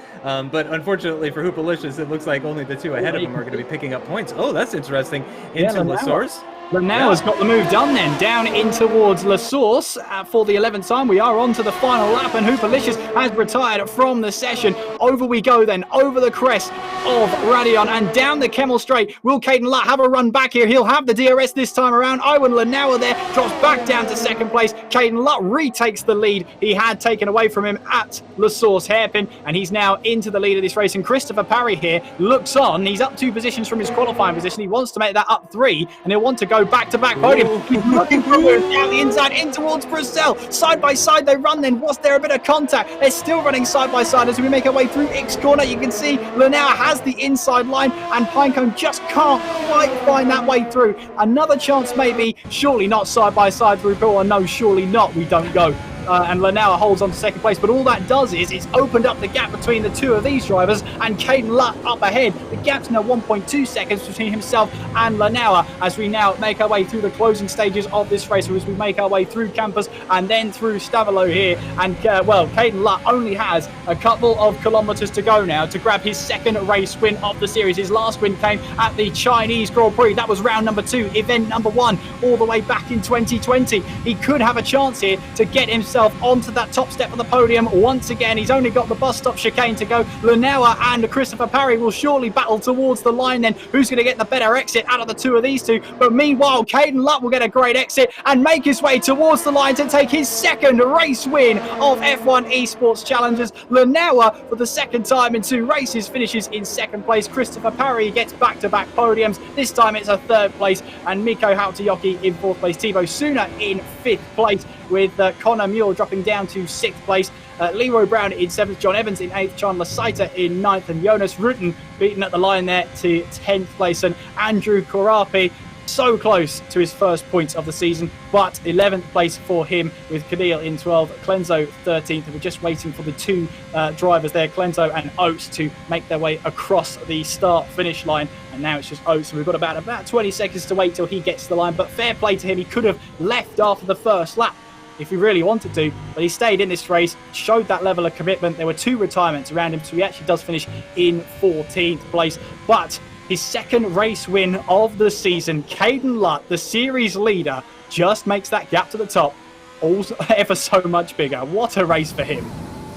But unfortunately for Hoopalicious, it looks like only the 2 ahead of him are going to be picking up points. Oh, that's interesting. Into La Source. Lanauer's got the move done then, down in towards La Source for the 11th time. We are on to the final lap, and Hoopalicious has retired from the session. Over we go then, over the crest of Radion and down the Kemmel Straight. Will Caden Lutt have a run back here? He'll have the DRS this time around. Owen Lanauer there drops back down to 2nd place. Caden Lutt retakes the lead he had taken away from him at La Source hairpin, and he's now into the lead of this race. And Christopher Parry here looks on. He's up 2 positions from his qualifying position. He wants to make that up 3, and he'll want to go go back-to-back podium. He's looking for a move down the inside in towards Brazil. Side by side they run then. Was there a bit of contact? They're still running side by side as we make our way through X corner. You can see Lanauer has the inside line and Pinecone just can't quite find that way through. Another chance maybe. Surely not side by side through Bill, or no, surely not. We don't go. And Lanauer holds on to second place, but all that does is it's opened up the gap between the two of these drivers, and Caden Lutt up ahead. The gap's now 1.2 seconds between himself and Lanauer as we now make our way through the closing stages of this race, as we make our way through campus and then through Stavilo here. And well, Caden Lutt only has a couple of kilometers to go now to grab his second race win of the series. His last win came at the Chinese Grand Prix. That was round number 2, event number 1, all the way back in 2020. He could have a chance here to get himself onto that top step of the podium once again. He's only got the bus stop chicane to go. Lanauer and Christopher Parry will surely battle towards the line then. Who's going to get the better exit out of the two of these two? But meanwhile, Caden Lutt will get a great exit and make his way towards the line to take his second race win of F1 Esports Challengers. Lanauer, for the second time in 2 races, finishes in second place. Christopher Parry gets back-to-back podiums. This time it's a third place, and Mikko Hautajoki in fourth place. Thibaut Suna in fifth place, with Connor Muir dropping down to 6th place. Leroy Brown in 7th, John Evans in 8th, Chandler Saiter in 9th, and Jonas Rutten beaten at the line there to 10th place. And Andrew Korapi so close to his first points of the season, but 11th place for him, with Cadil in 12th, Clenzo 13th. And we're just waiting for the two drivers there, Clenzo and Oates, to make their way across the start-finish line. And now it's just Oates, and we've got about 20 seconds to wait till he gets to the line. But fair play to him, he could have left after the first lap if he really wanted to, but he stayed in this race, showed that level of commitment. There were 2 retirements around him, so he actually does finish in 14th place. But his second race win of the season, Caden Lutt, the series leader, just makes that gap to the top also ever so much bigger. What a race for him.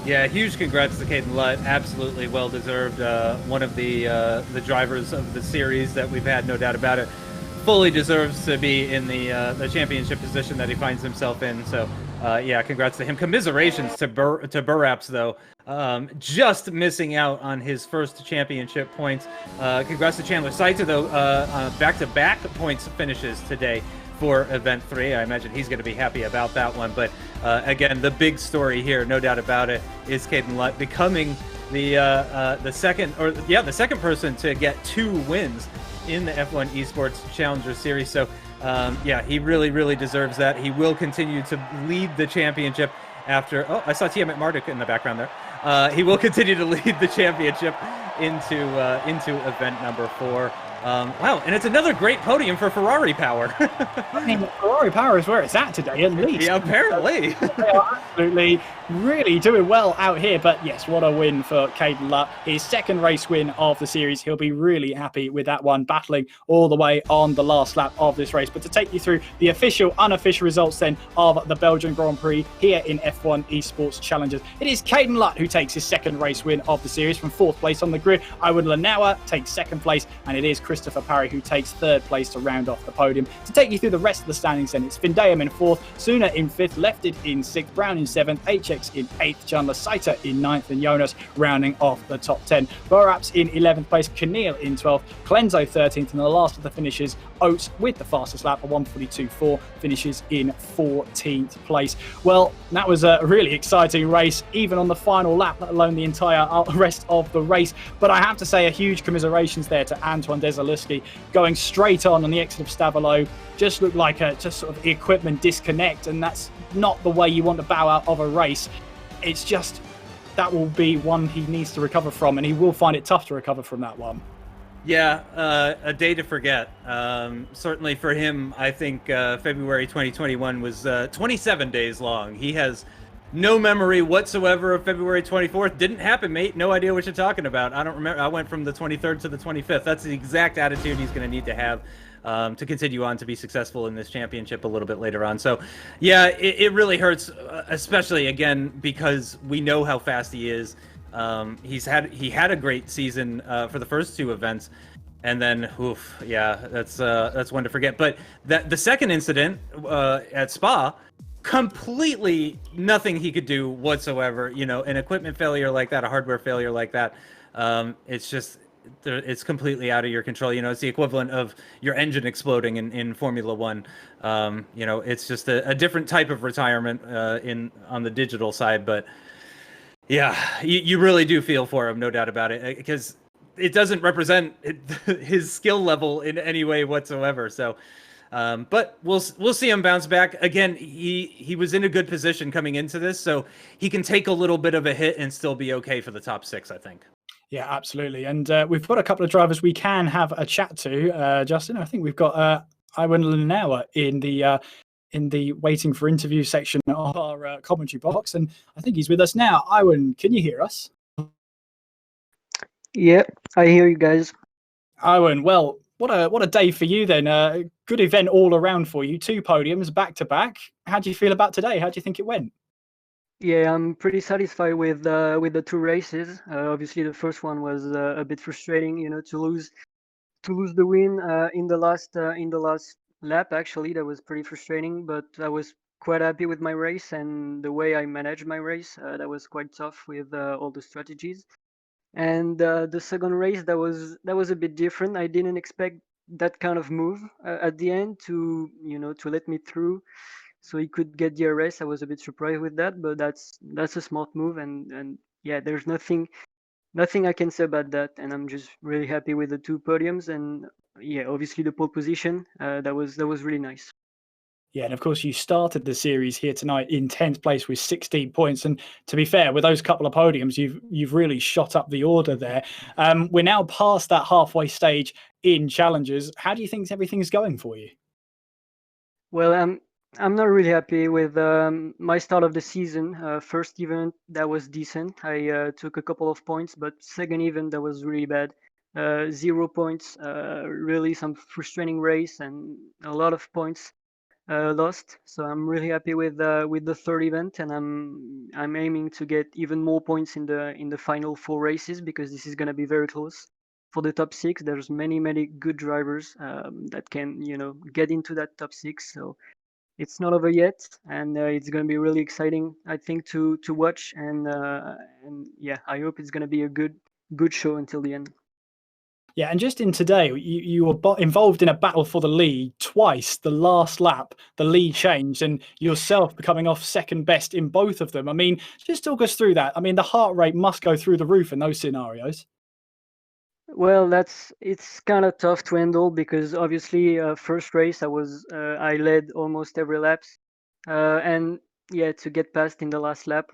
Yeah, huge congrats to Caden Lutt. Absolutely well-deserved. One of the drivers of the series that we've had, no doubt about it. Fully deserves to be in the championship position that he finds himself in. So, yeah, congrats to him. Commiserations to Burraps, though. Just missing out on his first championship points. Congrats to Chandler Saiter, though, back-to-back points finishes today for Event 3. I imagine he's going to be happy about that one. But, again, the big story here, no doubt about it, is Caden Lutt becoming the second person to get 2 wins in the F1 Esports Challengers series. So, yeah, he really deserves that. He will continue to lead the championship after... Oh, I saw Tiamat Marduk in the background there. He will continue to lead the championship into event number 4. Wow, and it's another great podium for Ferrari Power. I mean, Ferrari Power is where it's at today, at least. Yeah, apparently. They are absolutely really doing well out here. But yes, what a win for Caden Lutt. His second race win of the series. He'll be really happy with that one, battling all the way on the last lap of this race. But to take you through the official, unofficial results then of the Belgian Grand Prix here in F1 Esports Challengers. It is Caden Lutt who takes his second race win of the series from 4th place on the grid. Owen Lanauer takes 2nd place, and it is Christopher Parry who takes 3rd place to round off the podium. To take you through the rest of the standings then, it's Vindeum in 4th, Suna in 5th, Lefted in 6th, Brown in 7th, HX in 8th, Chandler Saiter in 9th, and Jonas rounding off the top 10. Burraps in 11th place, Keneal in 12th, Clenzo 13th, and the last of the finishes, Oates, with the fastest lap, a 1:42.4, finishes in 14th place. Well, that was a really exciting race, even on the final lap, let alone the entire rest of the race. But I have to say a huge commiserations there to Antoine Desaluski, going straight on the exit of Stavilo. Just looked like a just sort of equipment disconnect, and that's not the way you want to bow out of a race. It's just that will be one he needs to recover from, and he will find it tough to recover from that one. Yeah, a day to forget. Certainly for him, I think February 2021 was 27 days long. He has no memory whatsoever of February 24th. Didn't happen, mate. No idea what you're talking about. I don't remember. I went from the 23rd to the 25th. That's the exact attitude he's going to need to have to continue on to be successful in this championship a little bit later on. So, yeah, it really hurts, especially, again, because we know how fast he is. He had a great season for the first 2 events, and then oof, yeah, that's one to forget. But the second incident at Spa, completely nothing he could do whatsoever. You know, an equipment failure like that, a hardware failure like that. It's just it's completely out of your control. It's the equivalent of your engine exploding in Formula One. It's just a different type of retirement on the digital side. But yeah, you really do feel for him, no doubt about it, because it doesn't represent his skill level in any way whatsoever. So, but we'll see him bounce back. Again, he was in a good position coming into this, so he can take a little bit of a hit and still be okay for the top 6, I think. Yeah, absolutely. And we've got a couple of drivers we can have a chat to. Justin, I think we've got Iwan Lunauer in the waiting for interview section of our commentary box, and I think he's with us now. Iwan, can you hear us? Yeah, I hear you guys. Iwan, well, what a day for you then. Good event all around for you. 2 podiums back to back. How do you feel about today? How do you think it went? Yeah, I'm pretty satisfied with the 2 races. Obviously, the first one was a bit frustrating, to lose the win in the last lap. Actually, that was pretty frustrating. But I was quite happy with my race and the way I managed my race. That was quite tough with all the strategies. And the second race, that was a bit different. I didn't expect that kind of move at the end to let me through, so he could get the arrest. I was a bit surprised with that, but that's a smart move, and yeah, there's nothing I can say about that, and I'm just really happy with the 2 podiums, and yeah, obviously the pole position, that was really nice. Yeah, and of course you started the series here tonight in 10th place with 16 points. And to be fair, with those couple of podiums, you've really shot up the order there. We're now past that halfway stage in Challengers. How do you think everything's going for you? Well, I'm not really happy with my start of the season. First event, that was decent. I took a couple of points, but second event, that was really bad. 0 points, really some frustrating race, and a lot of points lost. So I'm really happy with the third event, and I'm aiming to get even more points in the final 4 races, because this is going to be very close for the top 6. There's many good drivers that can get into that top 6. So it's not over yet, and it's going to be really exciting, I think, to watch, and yeah, I hope it's going to be a good show until the end. Yeah, and just in today, you were involved in a battle for the lead twice. The last lap, the lead changed, and yourself becoming off second best in both of them. I mean, just talk us through that. I mean, the heart rate must go through the roof in those scenarios. Well, it's kind of tough to handle, because obviously first race I led almost every laps, and yeah, to get past in the last lap,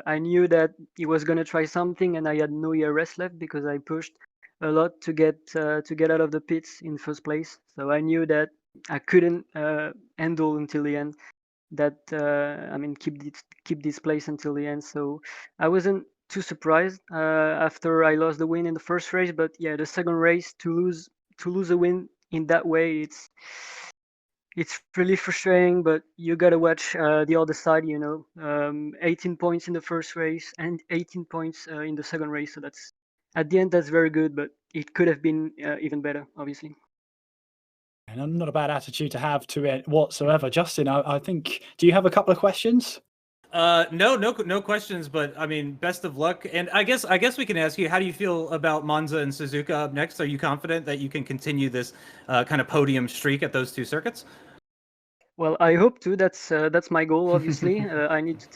I knew that he was gonna try something, and I had no ERS left because I pushed a lot to get out of the pits in first place. So I knew that I couldn't handle until the end. That keep this place until the end. So I wasn't too surprised after I lost the win in the first race. But yeah, the second race, to lose a win in that way, it's really frustrating. But you gotta watch the other side. 18 points in the first race and 18 points in the second race. So that's, at the end, that's very good. But it could have been even better, obviously. And not a bad attitude to have to it whatsoever. Justin, I think, do you have a couple of questions? No questions, but I mean, best of luck. And I guess we can ask you, how do you feel about Monza and Suzuka up next? Are you confident that you can continue this kind of podium streak at those 2 circuits? Well, I hope to. That's my goal. Obviously, I need to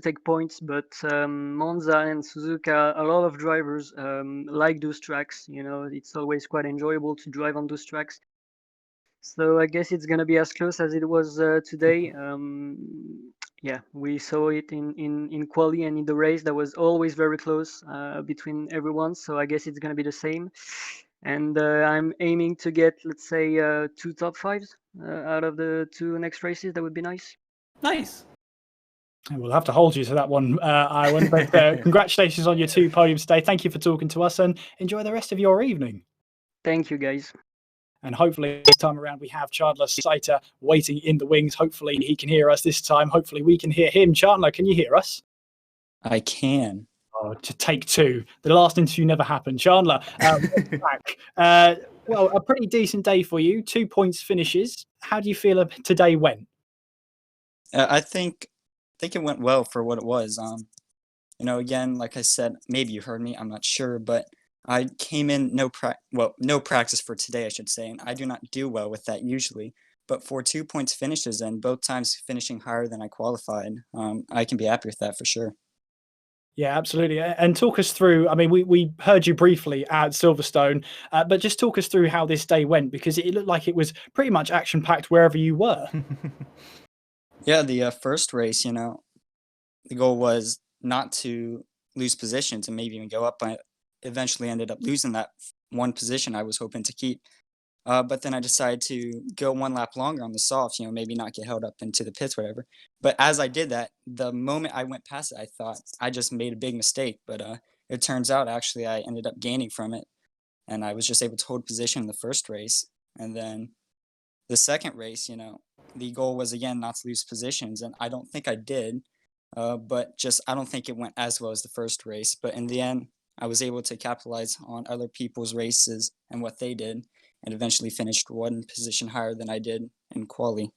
take points. But Monza and Suzuka, a lot of drivers like those tracks. It's always quite enjoyable to drive on those tracks. So I guess it's gonna be as close as it was today. Yeah, we saw it in quali and in the race. That was always very close between everyone. So I guess it's gonna be the same. And I'm aiming to get, let's say, 2 top 5s out of the 2 next races. That would be nice. Nice. We'll have to hold you to that one, Iwan. But congratulations on your 2 podiums today. Thank you for talking to us, and enjoy the rest of your evening. Thank you, guys. And hopefully this time around we have Chandler Saiter waiting in the wings. Hopefully he can hear us this time. Hopefully we can hear him. Chandler, can you hear us? I can. Oh, to take 2. The last interview never happened. Chandler, back. Well, a pretty decent day for you. 2 points finishes. How do you feel today went? I think it went well for what it was. Again, like I said, maybe you heard me, I'm not sure, but I came in no practice for today, I should say, and I do not do well with that usually. But for 2 points finishes and both times finishing higher than I qualified, I can be happy with that for sure. Yeah, absolutely. And talk us through, I mean, we heard you briefly at Silverstone, but just talk us through how this day went, because it looked like it was pretty much action-packed wherever you were. Yeah, the first race, the goal was not to lose positions and maybe even go up. I eventually ended up losing that one position I was hoping to keep. But then I decided to go one lap longer on the softs, maybe not get held up into the pits, whatever. But as I did that, the moment I went past it, I thought I just made a big mistake. But it turns out actually I ended up gaining from it, and I was just able to hold position in the first race. And then the second race, the goal was again not to lose positions, and I don't think I did. But just I don't think it went as well as the first race. But in the end, I was able to capitalize on other people's races and what they did, and eventually finished one position higher than I did in quali.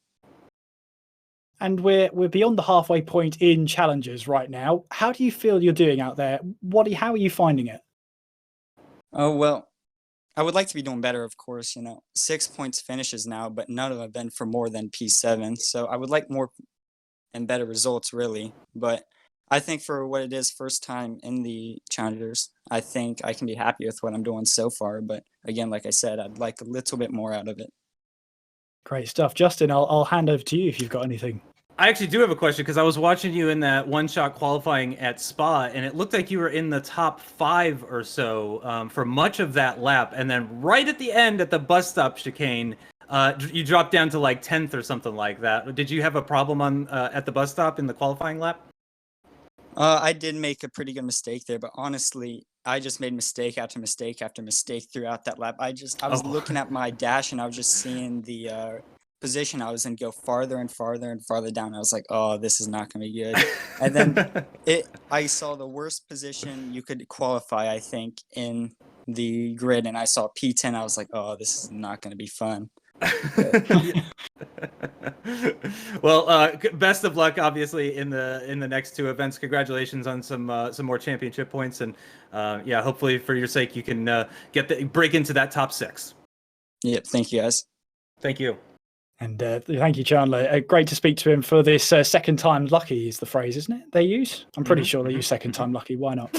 And we're beyond the halfway point in Challengers right now. How do you feel you're doing out there? How are you finding it? Oh, well, I would like to be doing better, of course, 6 points finishes now, but none of them have been for more than P7. So I would like more and better results, really. But I think for what it is, first time in the Challengers, I think I can be happy with what I'm doing so far. But again, like I said, I'd like a little bit more out of it. Great stuff. Justin, I'll hand over to you if you've got anything. I actually do have a question, because I was watching you in that one-shot qualifying at Spa, and it looked like you were in the top 5 or so for much of that lap. And then right at the end at the bus stop chicane, you dropped down to like 10th or something like that. Did you have a problem on at the bus stop in the qualifying lap? I did make a pretty good mistake there, but honestly, I just made mistake after mistake after mistake throughout that lap. I was looking at my dash, and I was just seeing the position I was in go farther and farther and farther down. I was like, oh, this is not going to be good. And then I saw the worst position you could qualify, I think, in the grid, and I saw P10. I was like, oh, this is not going to be fun. Well, best of luck, obviously, in the next 2 events. Congratulations on some more championship points, and yeah, hopefully for your sake you can break into that top 6. Yep, thank you guys. Thank you. And thank you, Chandler. Great to speak to him for this second time lucky is the phrase, isn't it? They use? I'm pretty sure they use second time lucky. Why not?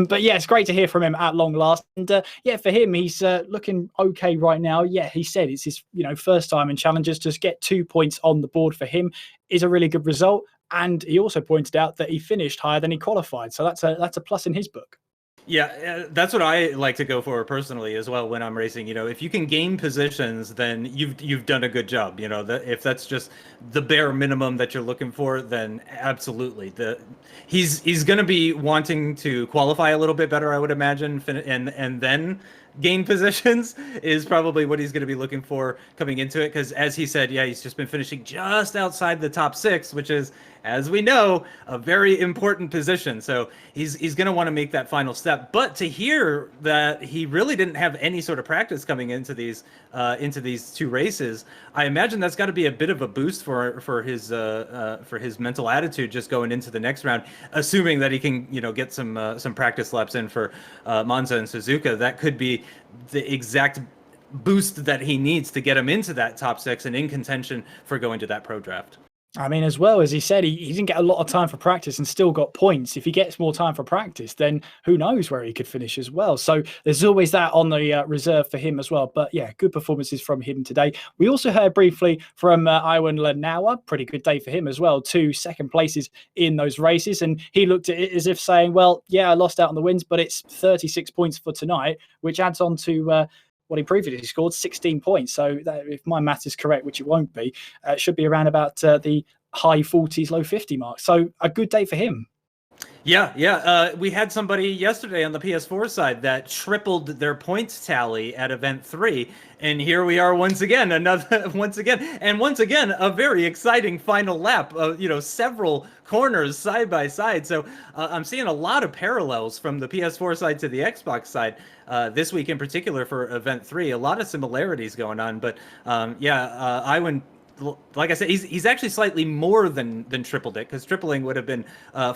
But yeah, it's great to hear from him at long last. And yeah, for him, he's looking okay right now. Yeah, he said it's his first time in Challengers. Just get 2 points on the board for him is a really good result. And he also pointed out that he finished higher than he qualified. So that's a plus in his book. Yeah, that's what I like to go for personally as well when I'm racing. If you can gain positions, then you've done a good job. If that's just the bare minimum that you're looking for, then absolutely. He's going to be wanting to qualify a little bit better, I would imagine, and then gain positions is probably what he's going to be looking for coming into it, because as he said, yeah, he's just been finishing just outside the top 6, which is, as we know, a very important position. So he's going to want to make that final step. But to hear that he really didn't have any sort of practice coming into these 2 races, I imagine that's got to be a bit of a boost for his mental attitude just going into the next round, assuming that he can get some practice laps in for Monza and Suzuka. That could be the exact boost that he needs to get him into that top 6 and in contention for going to that pro draft. I mean, as well as he said, he didn't get a lot of time for practice and still got points. If he gets more time for practice, then who knows where he could finish as well. So there's always that on the reserve for him as well. But yeah, good performances from him today. We also heard briefly from Iwan Lanawa. Pretty good day for him as well. 2 second places in those races. And he looked at it as if saying, well, yeah, I lost out on the wins, but it's 36 points for tonight, which adds on to what he previously scored, 16 points. So that, if my math is correct, which it won't be, it should be around about the high 40s, low 50 mark. So a good day for him. Yeah. We had somebody yesterday on the PS4 side that tripled their points tally at event 3. And here we are once again, a very exciting final lap. Several corners side by side. So I'm seeing a lot of parallels from the PS4 side to the Xbox side this week in particular for event 3. A lot of similarities going on. But Iwan like I said, he's actually slightly more than tripled it, because tripling would have been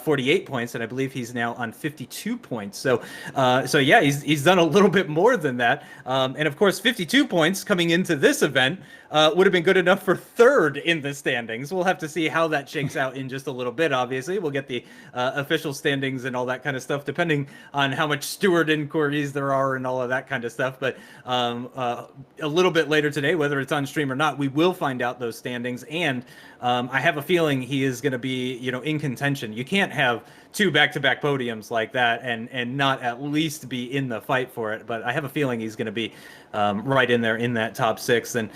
48 points, and I believe he's now on 52 points. So yeah, he's done a little bit more than that. And of course, 52 points coming into this event would have been good enough for third in the standings. We'll have to see how that shakes out in just a little bit. Obviously, we'll get the official standings and all that kind of stuff, depending on how much steward inquiries there are and all of that kind of stuff. But a little bit later today, whether it's on stream or not, we will find out those standings. And I have a feeling he is going to be, in contention. You can't have two back-to-back podiums like that and not at least be in the fight for it. But I have a feeling he's going to be right in there in that top six. And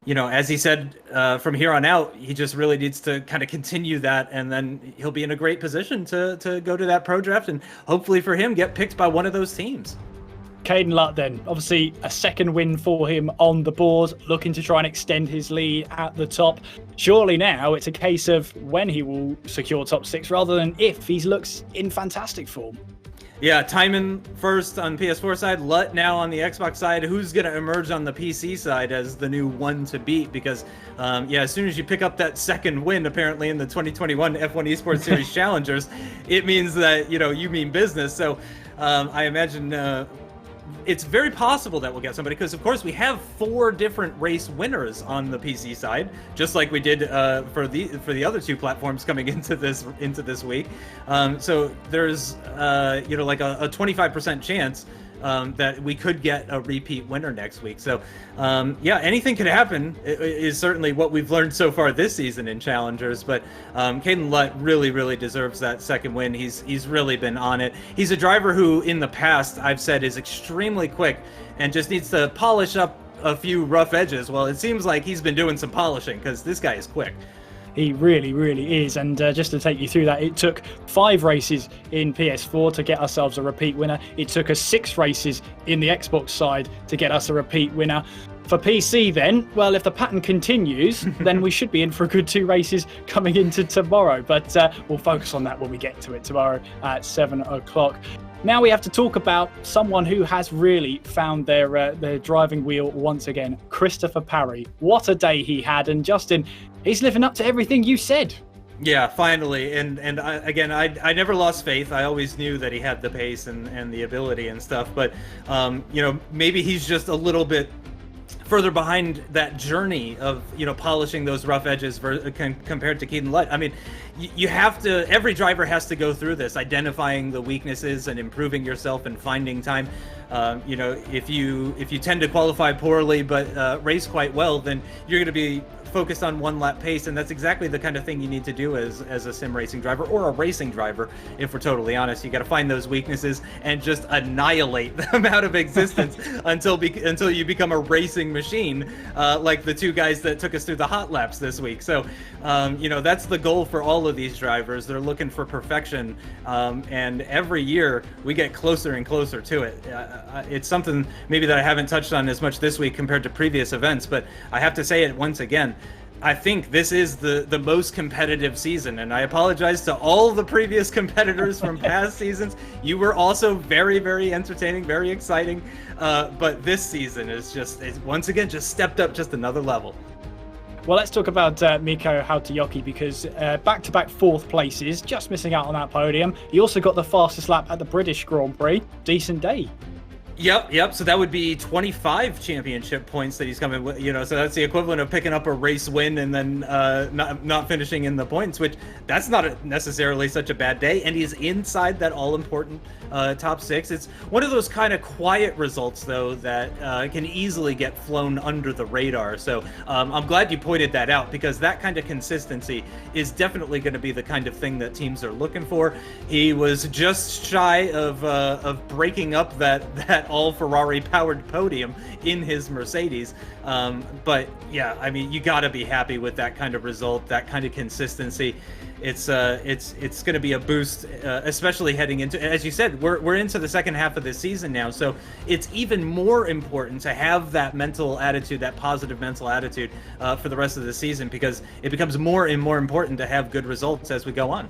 as he said, from here on out, he just really needs to kind of continue that, and then he'll be in a great position to go to that pro draft and hopefully for him get picked by one of those teams. Caden Lutt then, obviously a second win for him on the board, looking to try and extend his lead at the top. Surely now it's a case of when he will secure top six rather than if he looks in fantastic form. Yeah, Timon first on PS4 side, Lutt now on the Xbox side. Who's going to emerge on the PC side as the new one to beat? Because, as soon as you pick up that second win, apparently, in the 2021 F1 Esports Series Challengers, it means that, you mean business. So I imagine it's very possible that we'll get somebody, because, of course, we have 4 different race winners on the PC side, just like we did for the other 2 platforms coming into this week. So there's like a 25% chance that we could get a repeat winner next week. So anything could happen is certainly what we've learned so far this season in Challengers. But Caden Lutt really deserves that second win. He's really been on it. He's a driver who in the past I've said is extremely quick and just needs to polish up a few rough edges. Well, it seems like he's been doing some polishing, because this guy is quick. He really is. And just to take you through that, it took 5 races in PS4 to get ourselves a repeat winner. It took us 6 races in the Xbox side to get us a repeat winner. For PC then, well, if the pattern continues, then we should be in for a good 2 races coming into tomorrow. But we'll focus on that when we get to it tomorrow at 7 o'clock. Now we have to talk about someone who has really found their driving wheel once again, Christopher Parry. What a day he had. And Justin, he's living up to everything you said. Yeah, finally. And I never lost faith. I always knew that he had the pace and the ability and stuff. But, maybe he's just a little bit further behind that journey of, polishing those rough edges compared to Caden Lutt. I mean, you have to, every driver has to go through this, identifying the weaknesses and improving yourself and finding time. If you tend to qualify poorly but race quite well, then you're going to be focused on one lap pace, and that's exactly the kind of thing you need to do as a sim racing driver, or a racing driver, if we're totally honest. You got to find those weaknesses and just annihilate them out of existence until you become a racing machine, like the 2 guys that took us through the hot laps this week. So that's the goal for all of these drivers. They're looking for perfection, and every year we get closer and closer to it. It's something maybe that I haven't touched on as much this week compared to previous events, but I have to say it once again. I think this is the most competitive season, and I apologize to all the previous competitors from past seasons. You were also very entertaining, very exciting, but this season is once again just stepped up just another level. Well, let's talk about Mikko Hautajoki, because back-to-back 4th places, just missing out on that podium. He also got the fastest lap at the British Grand Prix. Decent day. Yep. So that would be 25 championship points that he's coming with, so that's the equivalent of picking up a race win and then not finishing in the points, which that's not necessarily such a bad day. And he's inside that all-important top 6. It's one of those kind of quiet results, though, that can easily get flown under the radar. So I'm glad you pointed that out, because that kind of consistency is definitely going to be the kind of thing that teams are looking for. He was just shy of breaking up that all Ferrari powered podium in his Mercedes. But yeah, I mean, you got to be happy with that kind of result, that kind of consistency. It's going to be a boost, especially heading into, as you said, we're into the second half of the season now. So it's even more important to have that mental attitude, that positive mental attitude for the rest of the season, because it becomes more and more important to have good results as we go on.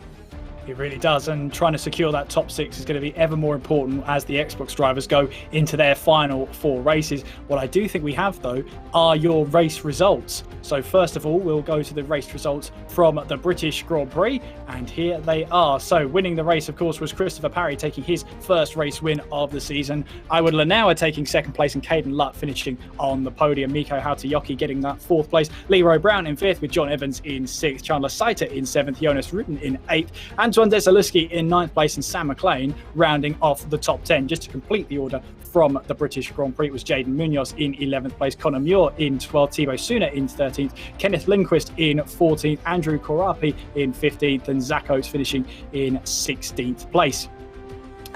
It really does, and trying to secure that top 6 is going to be ever more important as the Xbox drivers go into their final 4 races. What I do think we have, though, are your race results. So first of all, we'll go to the race results from the British Grand Prix, and here they are. So winning the race, of course, was Christopher Parry taking his first race win of the season. Iwan Lenoir taking second place, and Caden Lutt finishing on the podium. Miko Hautayoki getting that 4th place. Leroy Brown in 5th, with John Evans in 6th. Chandler Saiter in 7th. Jonas Rutten in 8th. Antoine Desaluski in 9th place, and Sam McLean rounding off the top 10. Just to complete the order from the British Grand Prix was Jaden Munoz in 11th place, Connor Muir in 12th, Thibaut Suna in 13th, Kenneth Lindquist in 14th, Andrew Korapi in 15th, and Zach Oates finishing in 16th place.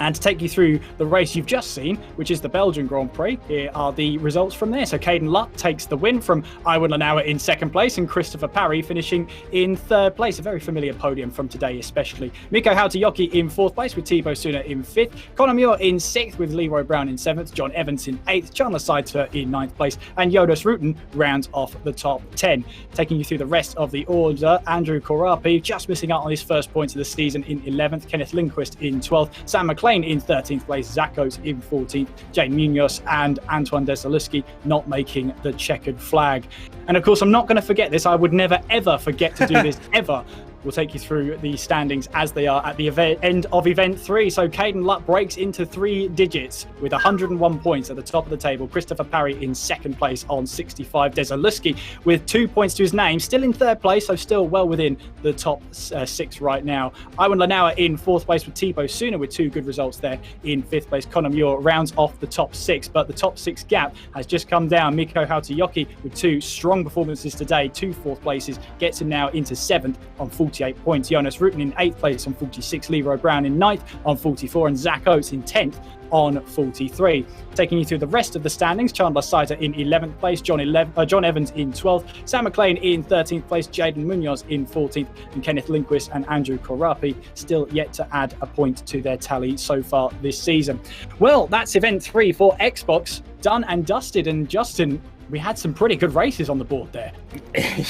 And to take you through the race you've just seen, which is the Belgian Grand Prix, here are the results from there. So Caden Lutt takes the win from Iwan Lenoir in 2nd place, and Christopher Parry finishing in 3rd place. A very familiar podium from today, especially. Miko Hautayoki in 4th place, with Thibaut Suna in 5th. Connor Muir in 6th, with Leroy Brown in 7th. John Evans in 8th. Chandler Saiter in 9th place. And Jonas Rutten rounds off the top 10. Taking you through the rest of the order, Andrew Korapi just missing out on his first points of the season in 11th. Kenneth Lindquist in 12th. Sam McLean in 13th place, Zach Oates in 14th, Jane Munoz and Antoine Desaluski not making the checkered flag. And of course, I'm not going to forget this. I would never, ever forget to do this, ever. We'll take you through the standings as they are at the end of Event 3. So Caden Lutt breaks into 3 digits with 101 points at the top of the table. Christopher Parry in 2nd place on 65. Desaluski with 2 points to his name, still in 3rd place, so still well within the top 6 right now. Iwan Lenoir in 4th place, with Thibaut Suna with 2 good results there in 5th place. Connor Muir rounds off the top 6, but the top 6 gap has just come down. Miko Hautayoki with 2 strong performances today, 2 4th places, gets him now into 7th on 48 points. Jonas Rutten in 8th place on 46, Leroy Brown in 9th on 44, and Zach Oates in 10th on 43. Taking you through the rest of the standings, Chandler Saiter in 11th place, John Evans in 12th, Sam McLean in 13th place, Jaden Munoz in 14th, and Kenneth Lindquist and Andrew Korapi still yet to add a point to their tally so far this season. Well, that's Event 3 for Xbox done and dusted. And Justin, we had some pretty good races on the board there.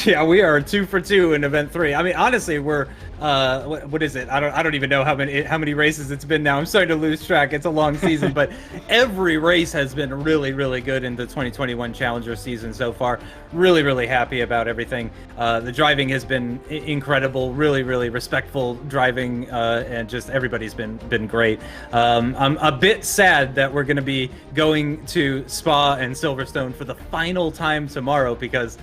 Yeah, we are 2 for 2 in Event 3. I mean, honestly, we're what is it? I don't even know how many races it's been now. I'm starting to lose track. It's a long season, but every race has been really, really good in the 2021 Challenger season so far. Really, really happy about everything. The driving has been incredible. Really, really respectful driving, and just everybody's been great. I'm a bit sad that we're going to be going to Spa and Silverstone for the final time tomorrow, because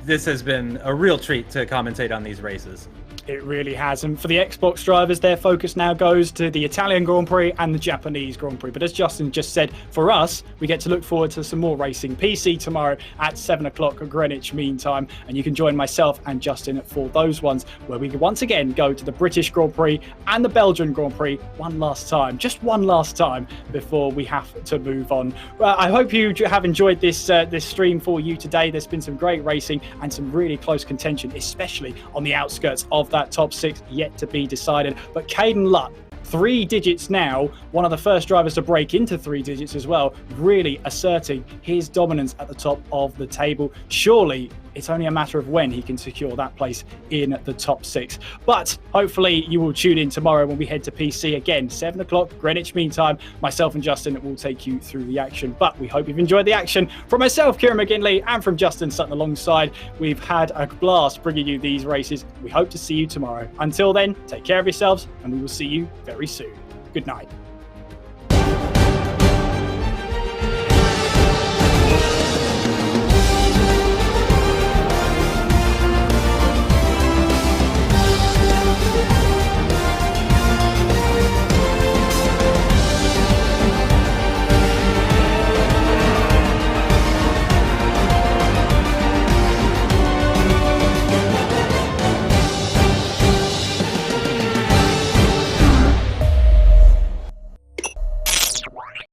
this has been a real treat to commentate on these races. It really has. And for the Xbox drivers, their focus now goes to the Italian Grand Prix and the Japanese Grand Prix. But as Justin just said, for us, we get to look forward to some more racing. PC tomorrow at 7 o'clock Greenwich Mean Time. And you can join myself and Justin for those ones, where we can once again go to the British Grand Prix and the Belgian Grand Prix one last time, just one last time before we have to move on. Well, I hope you have enjoyed this stream for you today. There's been some great racing and some really close contention, especially on the outskirts of that top 6 yet to be decided. But Caden Lutt, 3 digits now, one of the first drivers to break into 3 digits as well, really asserting his dominance at the top of the table. Surely it's only a matter of when he can secure that place in the top 6. But hopefully you will tune in tomorrow when we head to PC again, 7 o'clock Greenwich Mean Time. Myself and Justin will take you through the action. But we hope you've enjoyed the action. From myself, Kieran McGinley, and from Justin Sutton alongside, we've had a blast bringing you these races. We hope to see you tomorrow. Until then, take care of yourselves, and we will see you very soon. Good night.